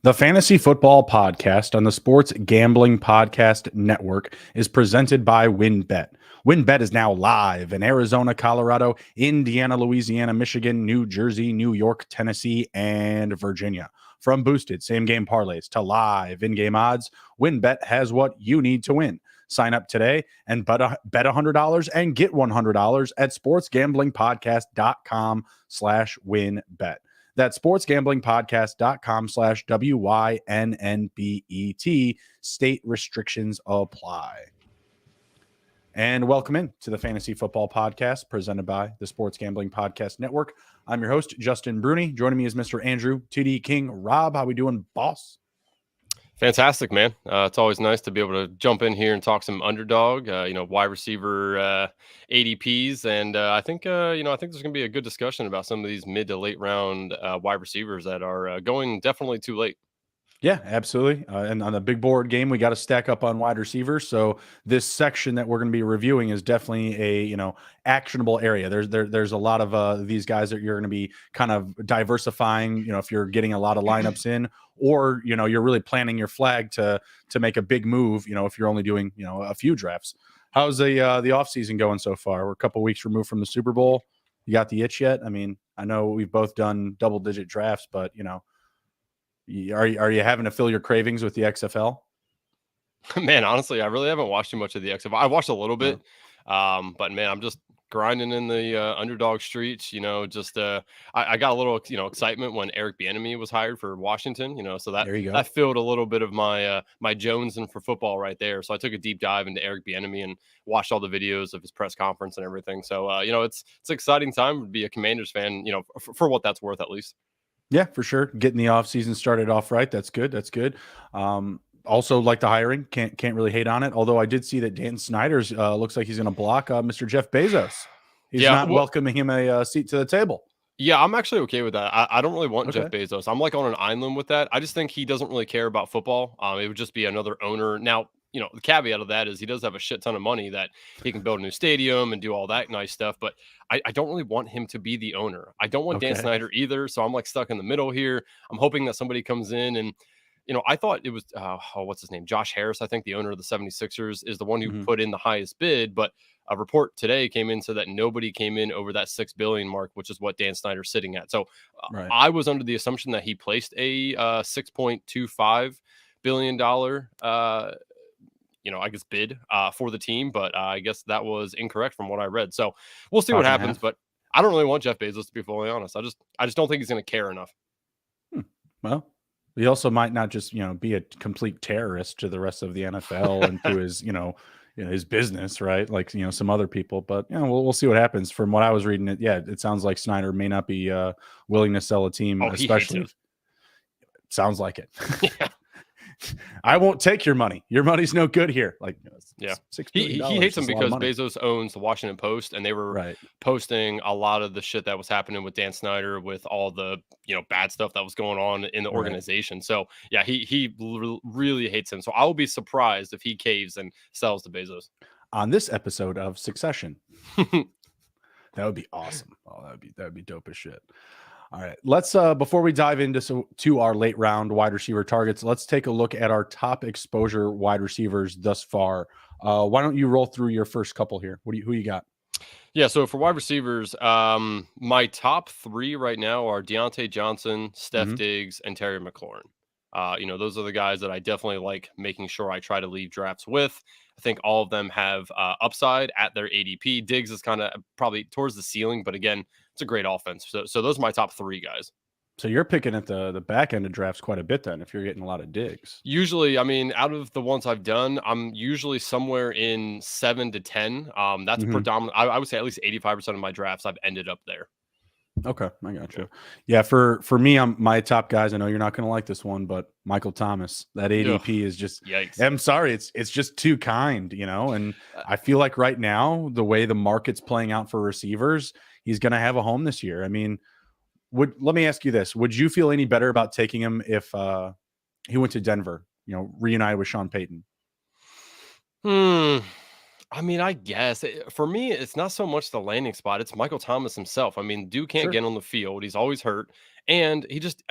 The Fantasy Football Podcast on the Sports Gambling Podcast Network is presented by WynnBET. WynnBET is now live in Arizona, Colorado, Indiana, Louisiana, Michigan, New Jersey, New York, Tennessee, and Virginia. From boosted same-game parlays to live in-game odds, WynnBET has what you need to win. Sign up today and bet $100 and get $100 at sportsgamblingpodcast.com/WynnBET. That's sportsgamblingpodcast.com/WYNNBET. State restrictions apply. And welcome in to the Fantasy Football Podcast presented by the Sports Gambling Podcast Network. I'm your host, Justin Bruni. Joining me is Mr. Andrew TD King. Rob, how we doing, boss? Fantastic, man. It's always nice to be able to jump in here and talk some underdog, wide receiver ADPs. And I think there's going to be a good discussion about some of these mid to late round wide receivers that are going definitely too late. Yeah, absolutely. And on the big board game, we got to stack up on wide receivers. So this section that we're going to be reviewing is definitely a actionable area. There's a lot of these guys that you're going to be kind of diversifying. If you're getting a lot of lineups in, or you're really planting your flag to make a big move. If you're only doing a few drafts. How's the offseason going so far? We're a couple weeks removed from the Super Bowl. You got the itch yet? I mean, I know we've both done double-digit drafts, but Are you having to fill your cravings with the XFL? Man, honestly, I really haven't watched too much of the XFL. I watched a little bit, but man, I'm just grinding in the underdog streets. I got a little excitement when Eric Bieniemy was hired for Washington. So that filled a little bit of my my Jonesing for football right there. So I took a deep dive into Eric Bieniemy and watched all the videos of his press conference and everything. So it's an exciting time to be a Commanders fan. For what that's worth, at least. Yeah, for sure. Getting the offseason started off right. That's good. That's good. Also like the hiring. Can't really hate on it. Although I did see that Dan Snyder's looks like he's going to block Mr. Jeff Bezos. He's not welcoming him a seat to the table. Yeah, I'm actually okay with that. I don't really want Jeff Bezos. I'm like on an island with that. I just think he doesn't really care about football. It would just be another owner. Now, the caveat of that is he does have a shit ton of money that he can build a new stadium and do all that nice stuff. But I don't really want him to be the owner. I don't want Dan Snyder either. So I'm like stuck in the middle here. I'm hoping that somebody comes in and, I thought it was, what's his name? Josh Harris, I think the owner of the 76ers is the one who put in the highest bid. But a report today came in so that nobody came in over that $6 billion mark, which is what Dan Snyder's sitting at. So I was under the assumption that he placed a $6.25 billion I guess bid for the team, but I guess that was incorrect from what I read. So we'll see what happens, but I don't really want Jeff Bezos, to be fully honest. I just don't think he's going to care enough. Well, he also might not just, be a complete terrorist to the rest of the NFL and to his, his business, right? Like, some other people, but we'll see what happens. From what I was reading, it sounds like Snyder may not be willing to sell a team, especially. Sounds like it. Yeah. I won't take your money. Your money's no good here. Like, he hates them because Bezos owns the Washington Post, and they were posting a lot of the shit that was happening with Dan Snyder, with all the bad stuff that was going on in the organization. So yeah, he really hates him. So I will be surprised if he caves and sells to Bezos on this episode of Succession. That would be awesome. Oh, that would be dope as shit. All right, let's before we dive into our late round wide receiver targets, let's take a look at our top exposure wide receivers thus far. Why don't you roll through your first couple here? Who you got? Yeah, so for wide receivers, my top three right now are Deontay Johnson, Steph Diggs, and Terry McLaurin. Those are the guys that I definitely like making sure I try to leave drafts with. I think all of them have upside at their ADP. Diggs is kind of probably towards the ceiling, but again, it's a great offense. So those are my top three guys. So you're picking at the back end of drafts quite a bit then, if you're getting a lot of Diggs. Usually, I mean, out of the ones I've done, I'm usually somewhere in 7 to 10. That's predominant. I would say at least 85% of my drafts I've ended up there. Okay, I got you. Yeah, for me, I'm my top guys. I know you're not going to like this one, but Michael Thomas, that ADP is just. Yikes. I'm sorry, it's just too kind, And I feel like right now, the way the market's playing out for receivers, he's going to have a home this year. I mean, let me ask you this: would you feel any better about taking him if he went to Denver? Reunited with Sean Payton. I mean, I guess for me, it's not so much the landing spot. It's Michael Thomas himself. I mean, dude can't get on the field. He's always hurt. And he just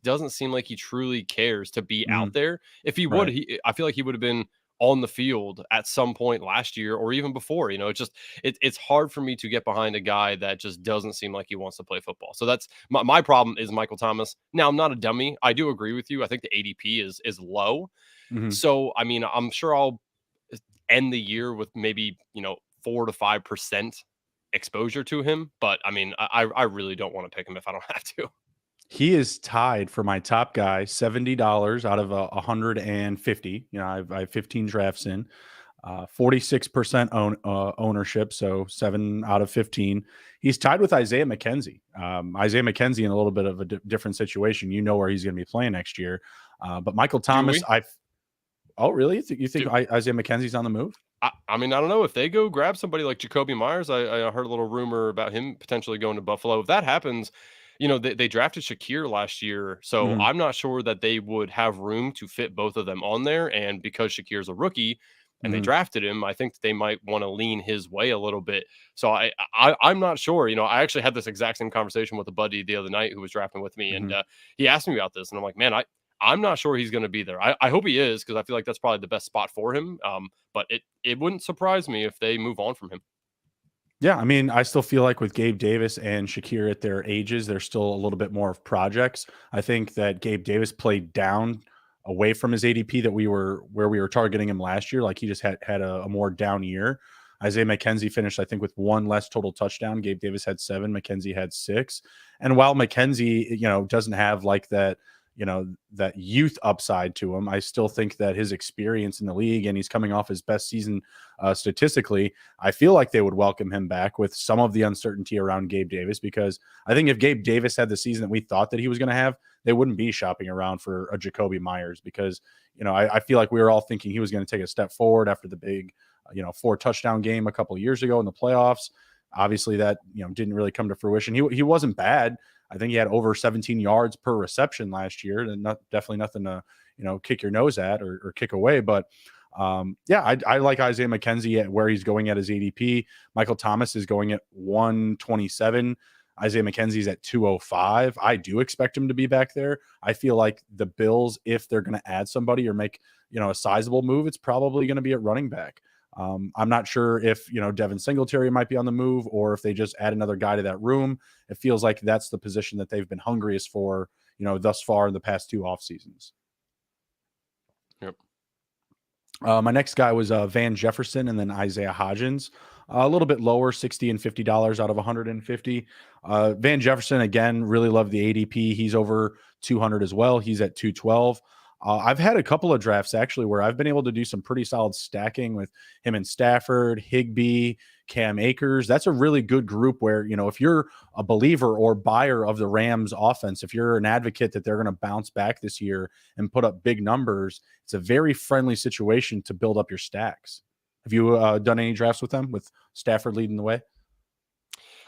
doesn't seem like he truly cares to be out Mhm. there. If he would, Right. I feel like he would have been on the field at some point last year or even before. It's hard for me to get behind a guy that just doesn't seem like he wants to play football. So that's my problem is Michael Thomas. Now I'm not a dummy. I do agree with you. I think the ADP is low. Mhm. So I mean, I'm sure I'll end the year with maybe 4 to 5% exposure to him. But I mean, I really don't want to pick him if I don't have to. He is tied for my top guy, $70 out of 150. I have 15 drafts in, 46% ownership, so 7 out of 15. He's tied with Isaiah McKenzie. Isaiah McKenzie in a little bit of a different situation. You know where he's going to be playing next year. But Michael Do Thomas, we? oh, really? You think Do Isaiah McKenzie's on the move? I mean, I don't know if they go grab somebody like Jacoby Myers. I heard a little rumor about him potentially going to Buffalo. If that happens, they drafted Shakir last year, so Hmm. I'm not sure that they would have room to fit both of them on there. And because Shakir's a rookie and they Hmm. drafted him, I think they might want to lean his way a little bit. So I'm not sure. I actually had this exact same conversation with a buddy the other night who was drafting with me, and Hmm. he asked me about this, and I'm like, man, I'm not sure he's going to be there. I hope he is because I feel like that's probably the best spot for him. But it wouldn't surprise me if they move on from him. Yeah, I mean, I still feel like with Gabe Davis and Shakir at their ages, they're still a little bit more of projects. I think that Gabe Davis played down away from his ADP that we were where we were targeting him last year. Like he just had a more down year. Isaiah McKenzie finished, I think, with one less total touchdown. Gabe Davis had 7, McKenzie had 6. And while McKenzie, doesn't have like that, that youth upside to him, I still think that his experience in the league and he's coming off his best season statistically. I feel like they would welcome him back with some of the uncertainty around Gabe Davis, because I think if Gabe Davis had the season that we thought that he was going to have, they wouldn't be shopping around for a Jacoby Myers, because, I feel like we were all thinking he was going to take a step forward after the big, 4 touchdown game a couple of years ago in the playoffs. Obviously that, didn't really come to fruition. He wasn't bad. I think he had over 17 yards per reception last year, and definitely nothing to, kick your nose at or kick away. But yeah, I like Isaiah McKenzie at where he's going at his ADP. Michael Thomas is going at 127. Isaiah McKenzie's at 205. I do expect him to be back there. I feel like the Bills, if they're going to add somebody or make, a sizable move, it's probably going to be at running back. I'm not sure if, Devin Singletary might be on the move or if they just add another guy to that room. It feels like that's the position that they've been hungriest for, thus far in the past 2 off seasons. Yep. My next guy was Van Jefferson and then Isaiah Hodgins. A little bit lower, $60 and $50 out of 150. Van Jefferson, again, really love the ADP. He's over 200 as well. He's at 212. I've had a couple of drafts actually where I've been able to do some pretty solid stacking with him and Stafford, Higbee, Cam Akers. That's a really good group where, if you're a believer or buyer of the Rams offense, if you're an advocate that they're going to bounce back this year and put up big numbers, it's a very friendly situation to build up your stacks. Have you done any drafts with them, with Stafford leading the way?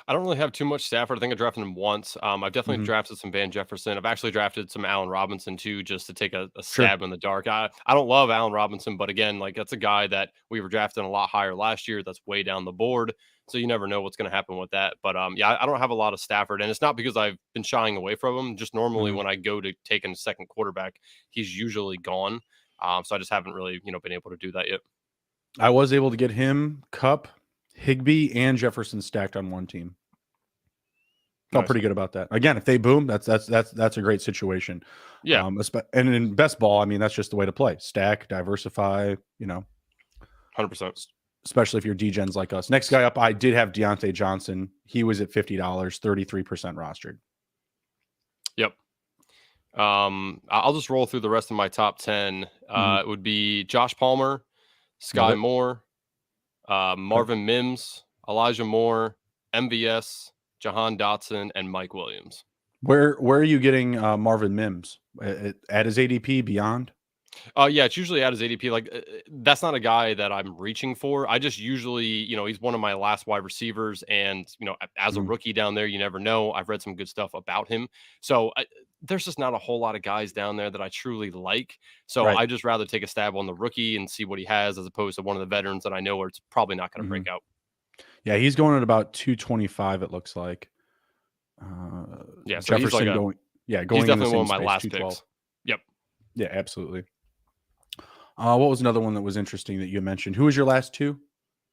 I don't really have too much Stafford. I think I drafted him once. I've definitely Hmm. drafted some Van Jefferson. I've actually drafted some Allen Robinson too, just to take a Sure. stab in the dark. I don't love Allen Robinson, but again, like that's a guy that we were drafting a lot higher last year. That's way down the board. So you never know what's going to happen with that. But yeah, I don't have a lot of Stafford, and it's not because I've been shying away from him. Just normally Hmm. when I go to take a second quarterback, he's usually gone. So I just haven't really, been able to do that yet. I was able to get him, Cup, Higbee, and Jefferson stacked on one team. Felt Nice. pretty good about that. Again, if they boom, that's a great situation. Yeah, And in best ball, I mean, that's just the way to play. Stack, diversify, 100%. especially if you're degens like us. Next guy up, I did have Deontay Johnson. He was at $50, 33% rostered. Yep. I'll just roll through the rest of my top 10. Mhm. It would be Josh Palmer, Love Sky it. Moore, Okay. Marvin Mims, Elijah Moore, MVS, Jahan Dotson, and Mike Williams. Where are you getting Marvin Mims? At his ADP, beyond? Yeah, it's usually at his ADP. Like that's not a guy that I'm reaching for. I just usually, he's one of my last wide receivers, and as a Mhm. rookie down there, you never know. I've read some good stuff about him, so there's just not a whole lot of guys down there that I truly like. So Right. I just rather take a stab on the rookie and see what he has, as opposed to one of the veterans that I know it's probably not going to break Mhm. out. Yeah, he's going at about 225, it looks like. Yeah, so Jefferson going he's in the definitely same one of my space, last 212. picks. Yep. Yeah, absolutely. What was another one that was interesting that you mentioned? Who was your last two?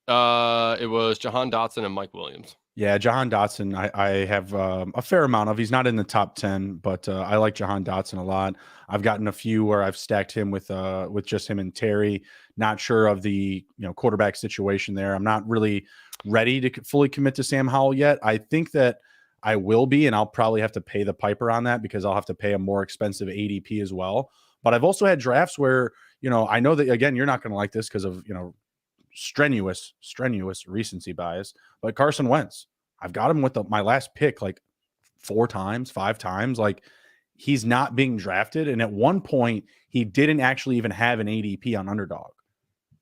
It was Jahan Dotson and Mike Williams. Yeah, Jahan Dotson, I have a fair amount of. He's not in the top 10, but I like Jahan Dotson a lot. I've gotten a few where I've stacked him with just him and Terry. Not sure of the quarterback situation there. I'm not really ready to fully commit to Sam Howell yet. I think that I will be, and I'll probably have to pay the piper on that because I'll have to pay a more expensive ADP as well. But I've also had drafts where I know that, again, you're not going to like this because of strenuous recency bias, but Carson Wentz, I've got him with my last pick like 5 times. Like, he's not being drafted. And at one point, he didn't actually even have an ADP on Underdog.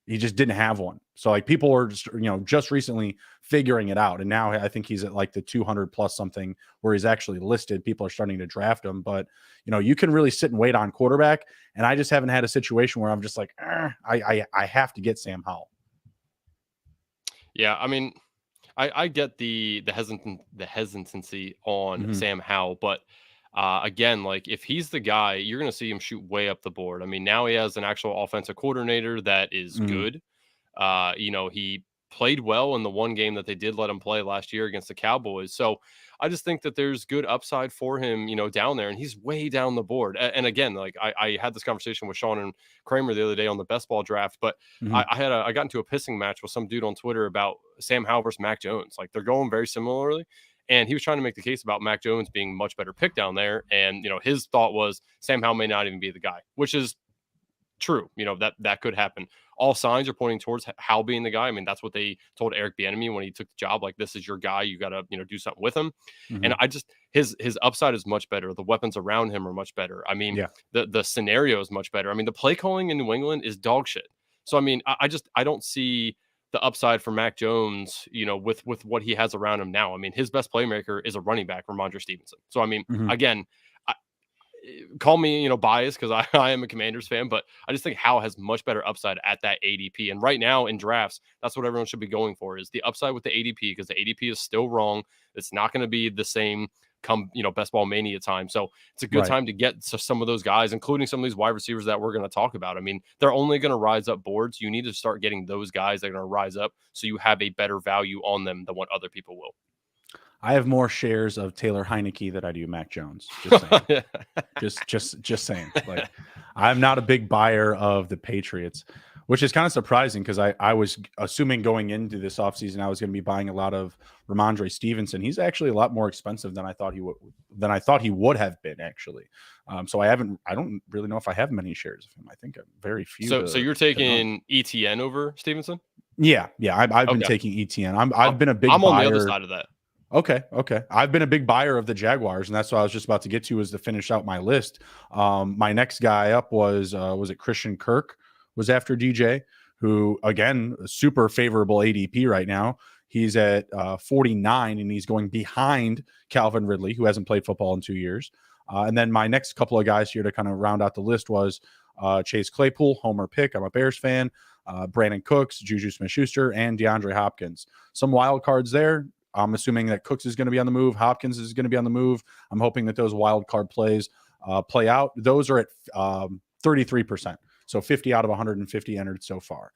He just didn't have one. So like, people are just recently figuring it out. And now I think he's at like the 200 plus something where he's actually listed. People are starting to draft him, but you can really sit and wait on quarterback. And I just haven't had a situation where I'm just like, I have to get Sam Howell. Yeah, I mean, I get the hesitancy on Sam Howell, but again, like, if he's the guy, you're going to see him shoot way up the board. I mean, now he has an actual offensive coordinator that is good. He played well in the one game that they did let him play last year against the Cowboys. So I just think that there's good upside for him, down there, and he's way down the board. And again, like, I had this conversation with Sean and Kramer the other day on the best ball draft, but I got into a pissing match with some dude on Twitter about Sam Howell versus Mac Jones. Like, they're going very similarly. And he was trying to make the case about Mac Jones being much better pick down there. And, his thought was Sam Howell may not even be the guy, which is true. That could happen. All signs are pointing towards Howell being the guy. I mean, that's what they told Eric Bieniemy when he took the job. Like, this is your guy. You got to, do something with him. And I just, his upside is much better. The weapons around him are much better. I mean, the scenario is much better. I mean, the play calling in New England is dog shit. So, I mean, I don't see the upside for Mac Jones, with what he has around him now. I mean, his best playmaker is a running back, Ramondre Stevenson. So, I mean, again, call me, biased because I am a Commanders fan, but I just think Howell has much better upside at that ADP. And right now in drafts, that's what everyone should be going for, is the upside with the ADP, because the ADP is still wrong. It's not going to be the same come, best ball mania time. So it's a good time to get to some of those guys, including some of these wide receivers that we're going to talk about. I mean, they're only going to rise up boards. You need to start getting those guys that are going to rise up so you have a better value on them than what other people will. I have more shares of Taylor Heineke than I do Mac Jones. Just saying. just saying. Like, I'm not a big buyer of the Patriots, which is kind of surprising because I was assuming going into this offseason I was going to be buying a lot of Ramondre Stevenson. He's actually a lot more expensive than I thought he would have been, actually. So I don't really know if I have many shares of him. I think very few. So you're taking ETN over Stevenson? Yeah. I've been taking ETN. I've been a big buyer. I'm on the other side of that. Okay. I've been a big buyer of the Jaguars, and that's what I was just about to get to, is to finish out my list. My next guy up was it Christian Kirk was after DJ, who, again, super favorable ADP right now. He's at 49, and he's going behind Calvin Ridley, who hasn't played football in 2 years. And then my next couple of guys here to kind of round out the list was Chase Claypool, homer pick. I'm a Bears fan. Brandon Cooks, Juju Smith-Schuster, and DeAndre Hopkins. Some wild cards there. I'm assuming that Cooks is going to be on the move. Hopkins is going to be on the move. I'm hoping that those wild card plays play out. Those are at 33%. So 50 out of 150 entered so far.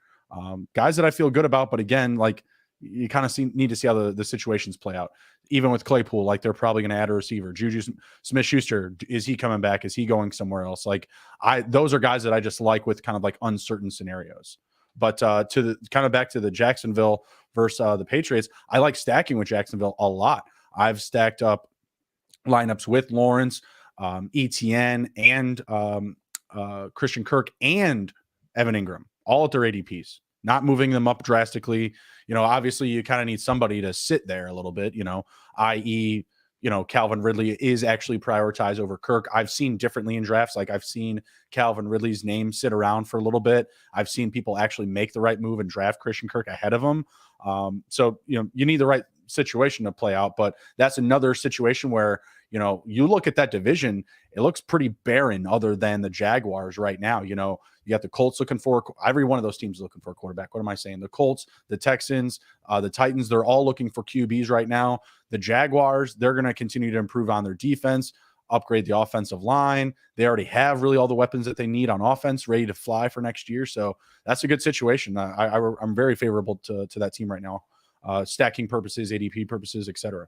Guys that I feel good about, but again, like, you kind of need to see how the situations play out. Even with Claypool, like, they're probably going to add a receiver. Juju Smith-Schuster, is he coming back? Is he going somewhere else? Like, those are guys that I just like with kind of like uncertain scenarios. But to the kind of back to the Jacksonville versus the Patriots, I like stacking with Jacksonville a lot. I've stacked up lineups with Lawrence, ETN, and Christian Kirk and Evan Ingram, all at their ADPs, not moving them up drastically. Obviously you kind of need somebody to sit there a little bit, i.e., Calvin Ridley is actually prioritized over Kirk. I've seen differently in drafts. Like, I've seen Calvin Ridley's name sit around for a little bit. I've seen people actually make the right move and draft Christian Kirk ahead of him. So, you need the right situation to play out. But that's another situation where, you know, you look at that division, it looks pretty barren other than the Jaguars right now. You know, you got the Colts looking for, every one of those teams looking for a quarterback. What am I saying? The Colts, the Texans, the Titans, they're all looking for QBs right now. The Jaguars, they're going to continue to improve on their defense, upgrade the offensive line. They already have really all the weapons that they need on offense ready to fly for next year. So that's a good situation. I'm very favorable to that team right now. Stacking purposes, ADP purposes, etc.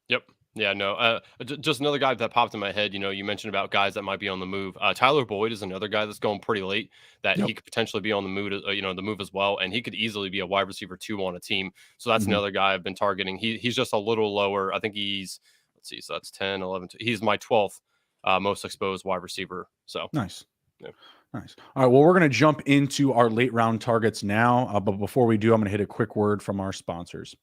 Yep. Yeah, no. Just another guy that popped in my head. You know, you mentioned about guys that might be on the move. Tyler Boyd is another guy that's going pretty late. That he could potentially be on the move. The move as well, and he could easily be a wide receiver 2 on a team. So that's another guy I've been targeting. He's just a little lower. I think he's, let's see, so that's 10, 11. He's my 12th most exposed wide receiver. So nice. Yeah. Nice. All right. Well, we're going to jump into our late round targets now. But before we do, I'm going to hit a quick word from our sponsors.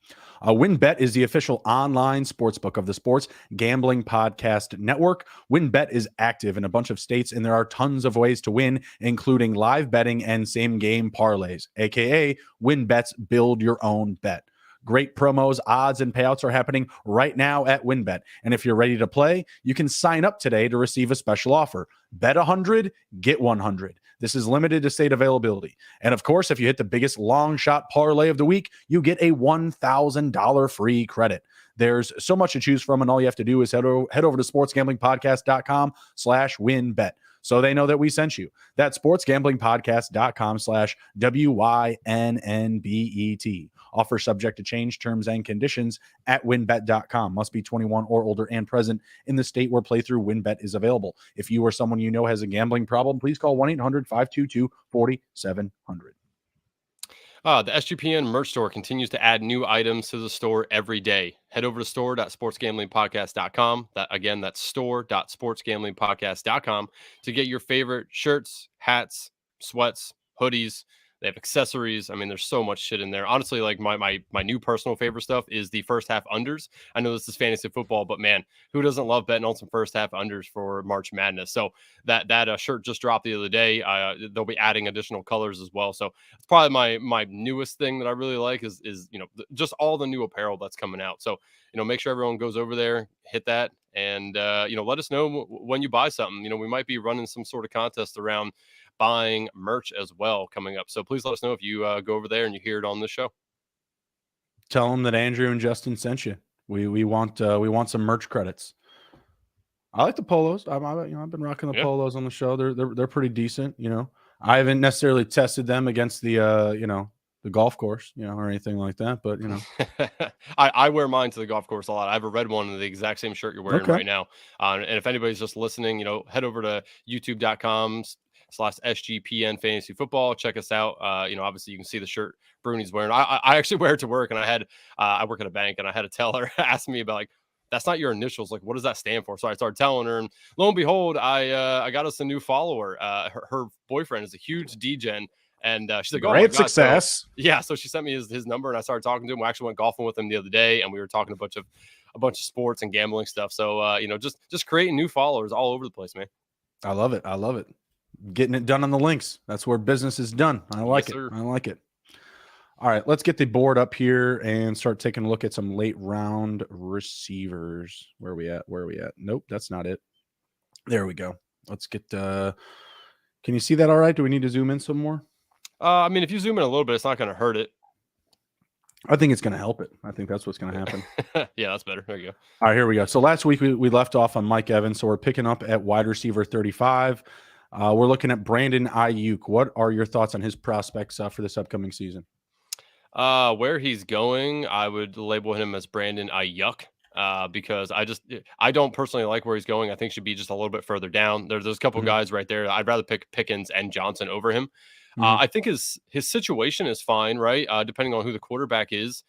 WynnBET is the official online sportsbook of the Sports Gambling Podcast Network. WynnBET is active in a bunch of states, and there are tons of ways to win, including live betting and same game parlays, aka WynnBET's Build Your Own Bet. Great promos, odds, and payouts are happening right now at WynnBET. And if you're ready to play, you can sign up today to receive a special offer. Bet 100, get 100. This is limited to state availability. And of course, if you hit the biggest long shot parlay of the week, you get a $1,000 free credit. There's so much to choose from, and all you have to do is head over to sportsgamblingpodcast.com/WynnBET. So they know that we sent you. That's sportsgamblingpodcast.com/WYNNBET. Offer subject to change, terms and conditions at wynnbet.com. Must be 21 or older and present in the state where playthrough WynnBET is available. If you or someone you know has a gambling problem, please call 1-800-522-4700. The SGPN merch store continues to add new items to the store every day. Head over to store.sportsgamblingpodcast.com. That's store.sportsgamblingpodcast.com to get your favorite shirts, hats, sweats, hoodies. They have accessories. I mean, there's so much shit in there. Honestly, like my new personal favorite stuff is the first half unders. I know this is fantasy football, but man, who doesn't love betting on some first half unders for March Madness? So that shirt just dropped the other day. They'll be adding additional colors as well. So it's probably my newest thing that I really like is just all the new apparel that's coming out. So make sure everyone goes over there, hit that, and let us know when you buy something. We might be running some sort of contest around buying merch as well coming up. So please let us know if you go over there and you hear it on the show. Tell them that Andrew and Justin sent you. We want some merch credits. I like the polos. I've been rocking the polos on the show. They're pretty decent. I haven't necessarily tested them against the golf course, or anything like that. But I wear mine to the golf course a lot. I have a red one in the exact same shirt you're wearing right now. And if anybody's just listening, head over to youtube.com/SGPN fantasy football. Check us out. Obviously you can see the shirt Bruni's wearing. I actually wear it to work, and I work at a bank, and I had a teller ask me about, like, that's not your initials. Like, what does that stand for? So I started telling her, and lo and behold, I got us a new follower. Her boyfriend is a huge D-gen. And she's like, great success. So she sent me his number, and I started talking to him. We actually went golfing with him the other day, and we were talking a bunch of sports and gambling stuff. So just creating new followers all over the place, man. I love it. Getting it done on the links. That's where business is done. I like it. Sir. I like it. All right, let's get the board up here and start taking a look at some late round receivers. Where are we at? Nope, that's not it. There we go. Let's get can you see that all right? Do we need to zoom in some more? If you zoom in a little bit, it's not going to hurt it. I think it's going to help it. I think that's what's going to happen. Yeah, that's better. There you go. All right, here we go. So last week we left off on Mike Evans, so we're picking up at wide receiver 35. We're looking at Brandon Ayuk. What are your thoughts on his prospects for this upcoming season? Where he's going, I would label him as Brandon Ayuk. Because I don't personally like where he's going. I think should be just a little bit further down. There's a couple guys right there. I'd rather pick Pickens and Johnson over him. I think his situation is fine, right? Depending on who the quarterback is.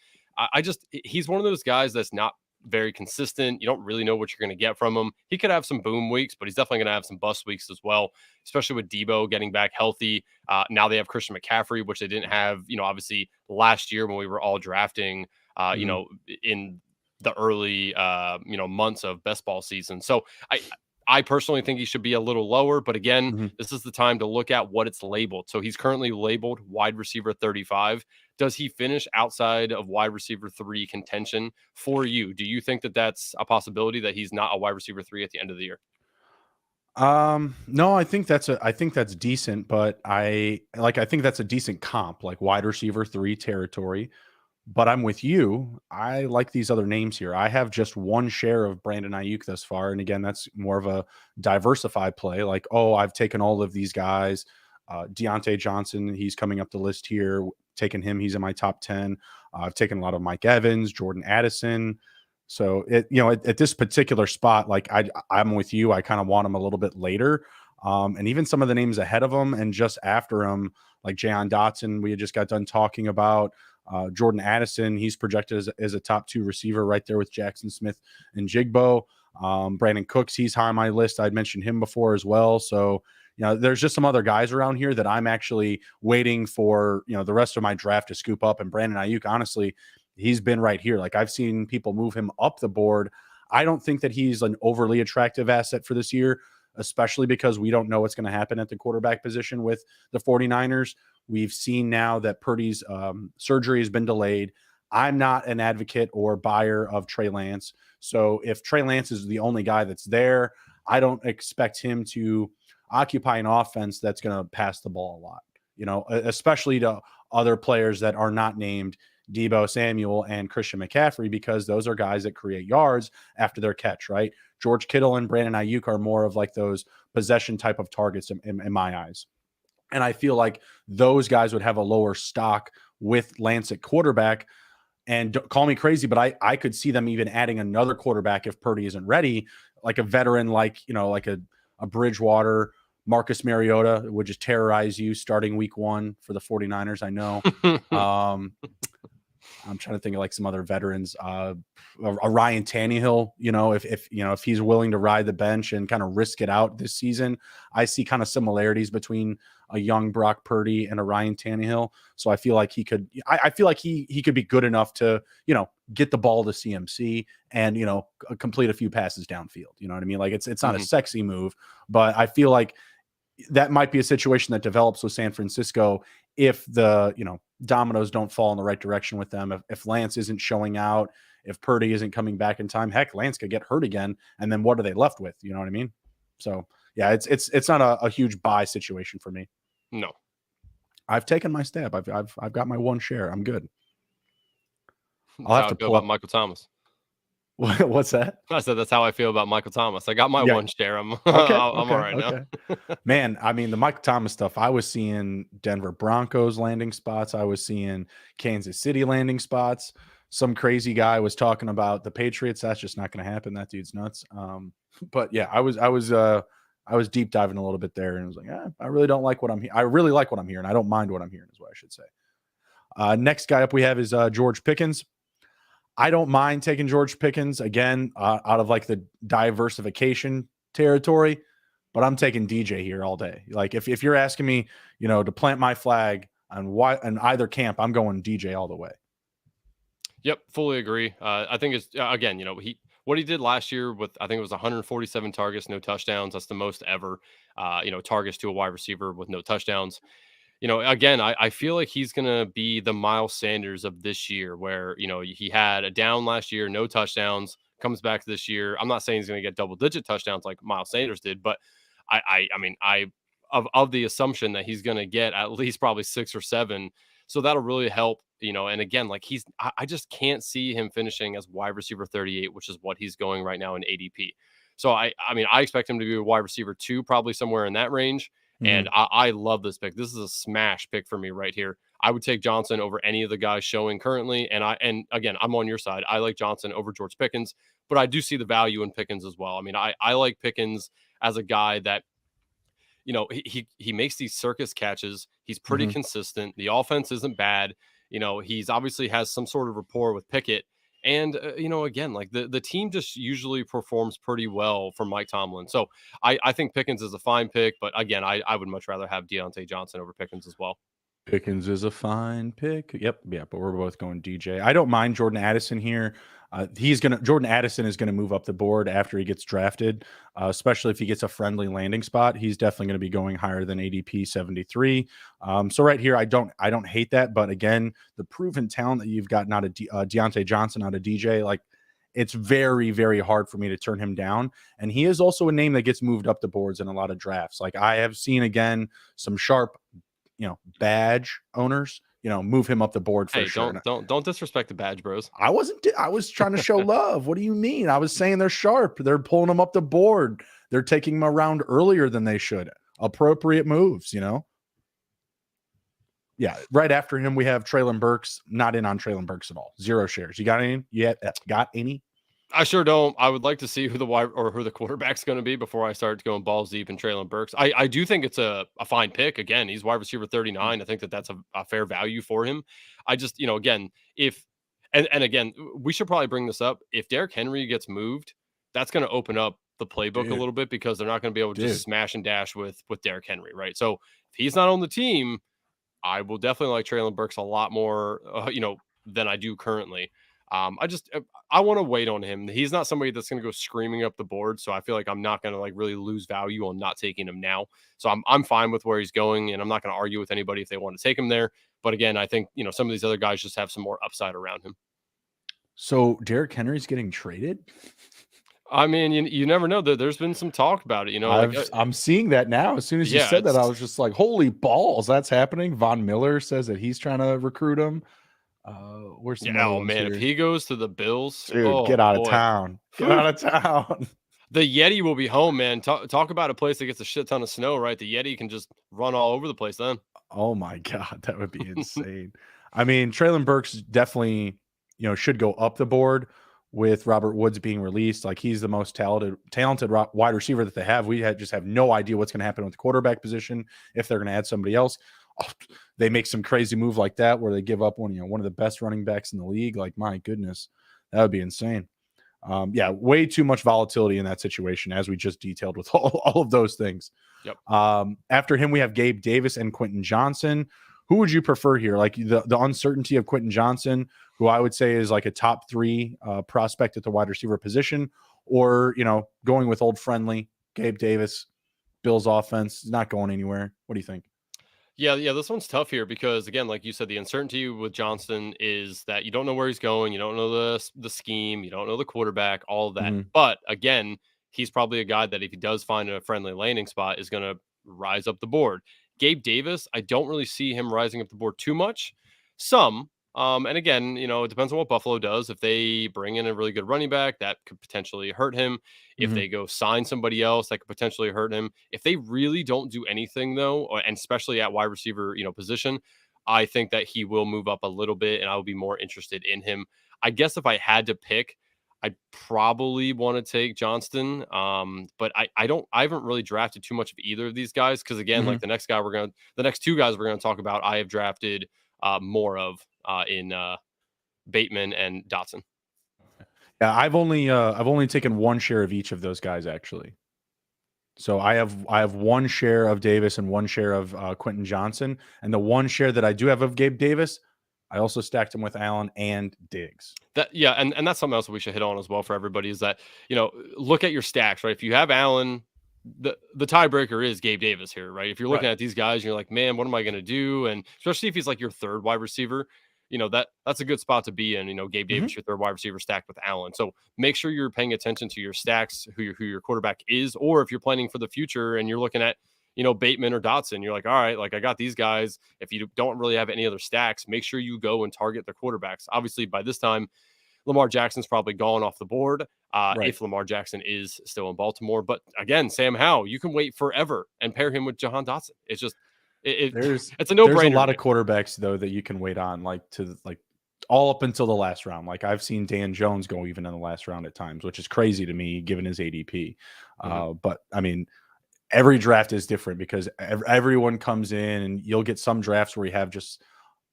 He's one of those guys that's not very consistent. You don't really know what you're going to get from him. He could have some boom weeks, but he's definitely going to have some bust weeks as well, especially with Debo getting back healthy. Now they have Christian McCaffrey, which they didn't have, obviously last year when we were all drafting, in the early, months of best ball season. So I personally think he should be a little lower, but again, Mm-hmm. this is the time to look at what it's labeled. So he's currently labeled wide receiver 35. Does he finish outside of wide receiver 3 contention for you? Do you think that that's a possibility that he's not a wide receiver 3 at the end of the year? No, I think that's decent, but I think that's a decent comp, like wide receiver 3 territory. But I'm with you. I like these other names here. I have just one share of Brandon Ayuk thus far. And again, that's more of a diversified play. Like, oh, I've taken all of these guys. Deontay Johnson, he's coming up the list here. Taking him, he's in my top 10. I've taken a lot of Mike Evans, Jordan Addison. So at this particular spot, like I'm with you. I kind of want him a little bit later. And even some of the names ahead of him and just after him, like Jahan Dotson, we had just got done talking about. Jordan Addison, he's projected as a top 2 receiver right there with Jackson Smith and Jigbo. Brandon Cooks, he's high on my list. I'd mentioned him before as well. So, there's just some other guys around here that I'm actually waiting for, the rest of my draft to scoop up. And Brandon Ayuk, honestly, he's been right here. Like I've seen people move him up the board. I don't think that he's an overly attractive asset for this year, especially because we don't know what's going to happen at the quarterback position with the 49ers. We've seen now that Purdy's surgery has been delayed. I'm not an advocate or buyer of Trey Lance. So if Trey Lance is the only guy that's there, I don't expect him to occupy an offense that's going to pass the ball a lot, especially to other players that are not named Deebo Samuel and Christian McCaffrey, because those are guys that create yards after their catch, right? George Kittle and Brandon Ayuk are more of like those possession type of targets in my eyes. And I feel like those guys would have a lower stock with Lance at quarterback. And call me crazy, but I could see them even adding another quarterback if Purdy isn't ready, like a veteran, like a Bridgewater, Marcus Mariota would just terrorize you starting week 1 for the 49ers. I know. I'm trying to think of like some other veterans, a Ryan Tannehill, if he's willing to ride the bench and kind of risk it out this season. I see kind of similarities between a young Brock Purdy and a Ryan Tannehill. So I feel like he could be good enough to, get the ball to CMC and, complete a few passes downfield. You know what I mean? Like it's not a sexy move, but I feel like that might be a situation that develops with San Francisco if the, dominoes don't fall in the right direction with them. If Lance isn't showing out, if Purdy isn't coming back in time, heck, Lance could get hurt again. And then what are they left with? You know what I mean? So yeah, it's not a huge buy situation for me. No, I've taken my stab. I've got my one share. I'm good. I'll have to pull up Michael Thomas. What's that? I said that's how I feel about Michael Thomas. I got my one share. I'm okay, I'm all right now. Man, I mean, the Michael Thomas stuff, I was seeing Denver Broncos landing spots. I was seeing Kansas City landing spots. Some crazy guy was talking about the Patriots. That's just not going to happen. That dude's nuts. But yeah, I was deep diving a little bit there and I was like, I really don't like what I'm hearing. I really like what I'm hearing. I don't mind what I'm hearing is what I should say. Next guy up we have is George Pickens. I don't mind taking George Pickens again out of like the diversification territory, but I'm taking DJ here all day. Like if you're asking me, to plant my flag on either camp, I'm going DJ all the way. Yep, fully agree. I think it's again, what he did last year with I think it was 147 targets, no touchdowns. That's the most ever. Targets to a wide receiver with no touchdowns. Again, I feel like he's going to be the Miles Sanders of this year where, he had a down last year, no touchdowns, comes back this year. I'm not saying he's going to get double-digit touchdowns like Miles Sanders did, but I mean, of the assumption that he's going to get at least probably 6 or 7. So that'll really help, and again, like I just can't see him finishing as wide receiver 38, which is what he's going right now in ADP. So I mean, I expect him to be a wide receiver 2, probably somewhere in that range. And I love this pick. This is a smash pick for me right here. I would take Johnson over any of the guys showing currently. And again, I'm on your side. I like Johnson over George Pickens, but I do see the value in Pickens as well. I mean, I like Pickens as a guy that, he makes these circus catches. He's pretty consistent. The offense isn't bad. He's obviously has some sort of rapport with Pickett. And, again, like the team just usually performs pretty well for Mike Tomlin. So I think Pickens is a fine pick. But again, I would much rather have Deontay Johnson over Pickens as well. Pickens is a fine pick. Yep, yeah, but we're both going DJ. I don't mind Jordan Addison here. Jordan Addison is gonna move up the board after he gets drafted, especially if he gets a friendly landing spot. He's definitely going to be going higher than ADP 73. So right here, I don't hate that, but again, the proven talent that you've got, not a Deontay Johnson, not a DJ, like it's very, very hard for me to turn him down. And he is also a name that gets moved up the boards in a lot of drafts. Like I have seen again some sharp, badge owners, move him up the board for sure. Don't disrespect the badge bros. I was trying to show love. What do you mean? I was saying they're sharp. They're pulling them up the board. They're taking them around earlier than they should. Appropriate moves, Yeah. Right after him, we have Treylon Burks. Not in on Treylon Burks at all. 0 shares. You got any? Got any? I sure don't. I would like to see who the quarterback's going to be before I start going balls deep in Treylon Burks. I do think it's a fine pick. Again, he's wide receiver 39. I think that's a fair value for him. I just, again, again, we should probably bring this up. If Derrick Henry gets moved, that's going to open up the playbook a little bit because they're not going to be able to just smash and dash with Derrick Henry, right? So if he's not on the team, I will definitely like Treylon Burks a lot more, than I do currently. I want to wait on him. He's not somebody that's going to go screaming up the board. So I feel like I'm not going to like really lose value on not taking him now. So I'm fine with where he's going, and I'm not going to argue with anybody if they want to take him there. But again, I think, some of these other guys just have some more upside around him. So Derrick Henry's getting traded? I mean, you never know. There's been some talk about it, I'm seeing that now. As soon as you said that, I was just like, holy balls, that's happening. Von Miller says that he's trying to recruit him. Where's the if he goes to the Bills, dude, get out of town. Get out of town. The Yeti will be home, man. Talk about a place that gets a shit ton of snow, right? The Yeti can just run all over the place then. Oh my God, that would be insane. I mean, Treylon Burks definitely, should go up the board with Robert Woods being released. Like he's the most talented wide receiver that they have. We just have no idea what's going to happen with the quarterback position if they're going to add somebody else. They make some crazy move like that where they give up one of the best running backs in the league. Like, my goodness, that would be insane. Way too much volatility in that situation, as we just detailed with all of those things. Yep. After him, we have Gabe Davis and Quentin Johnson. Who would you prefer here? Like the uncertainty of Quentin Johnson, who I would say is like a top 3 prospect at the wide receiver position, or, going with old friendly Gabe Davis, Bills offense is not going anywhere. What do you think? Yeah, this one's tough here because, again, like you said, the uncertainty with Johnston is that you don't know where he's going, you don't know the scheme, you don't know the quarterback, all of that. Mm-hmm. But again, he's probably a guy that if he does find a friendly landing spot is going to rise up the board. Gabe Davis, I don't really see him rising up the board too much. And again, it depends on what Buffalo does. If they bring in a really good running back, that could potentially hurt him. If they go sign somebody else, that could potentially hurt him. If they really don't do anything, though, and especially at wide receiver, position, I think that he will move up a little bit, and I will be more interested in him. I guess if I had to pick, I'd probably want to take Johnston. But I haven't really drafted too much of either of these guys because, again, like the next 2 guys we're gonna talk about, I have drafted more of in Bateman and Dotson. Yeah, I've only taken 1 share of each of those guys, actually. So I have 1 share of Davis and 1 share of Quentin Johnson, and the 1 share that I do have of Gabe Davis, I also stacked him with Allen and Diggs. And that's something else we should hit on as well for everybody is that, look at your stacks, right? If you have Allen, the tiebreaker is Gabe Davis here, right? If you're looking at these guys and you're like, man, what am I going to do? And especially if he's like your 3rd wide receiver, that's a good spot to be in. Gabe Davis, your 3rd wide receiver stacked with Allen. So make sure you're paying attention to your stacks, who your quarterback is, or if you're planning for the future and you're looking at, Bateman or Dotson, you're like, all right, like I got these guys. If you don't really have any other stacks, make sure you go and target their quarterbacks. Obviously, by this time, Lamar Jackson's probably gone off the board if Lamar Jackson is still in Baltimore. But again, Sam Howell, you can wait forever and pair him with Jahan Dotson. It's just it's a no-brainer. There's a lot of quarterbacks though that you can wait on, like all up until the last round. Like I've seen Dan Jones go even in the last round at times, which is crazy to me given his ADP. But I mean, every draft is different because everyone comes in, and you'll get some drafts where you have just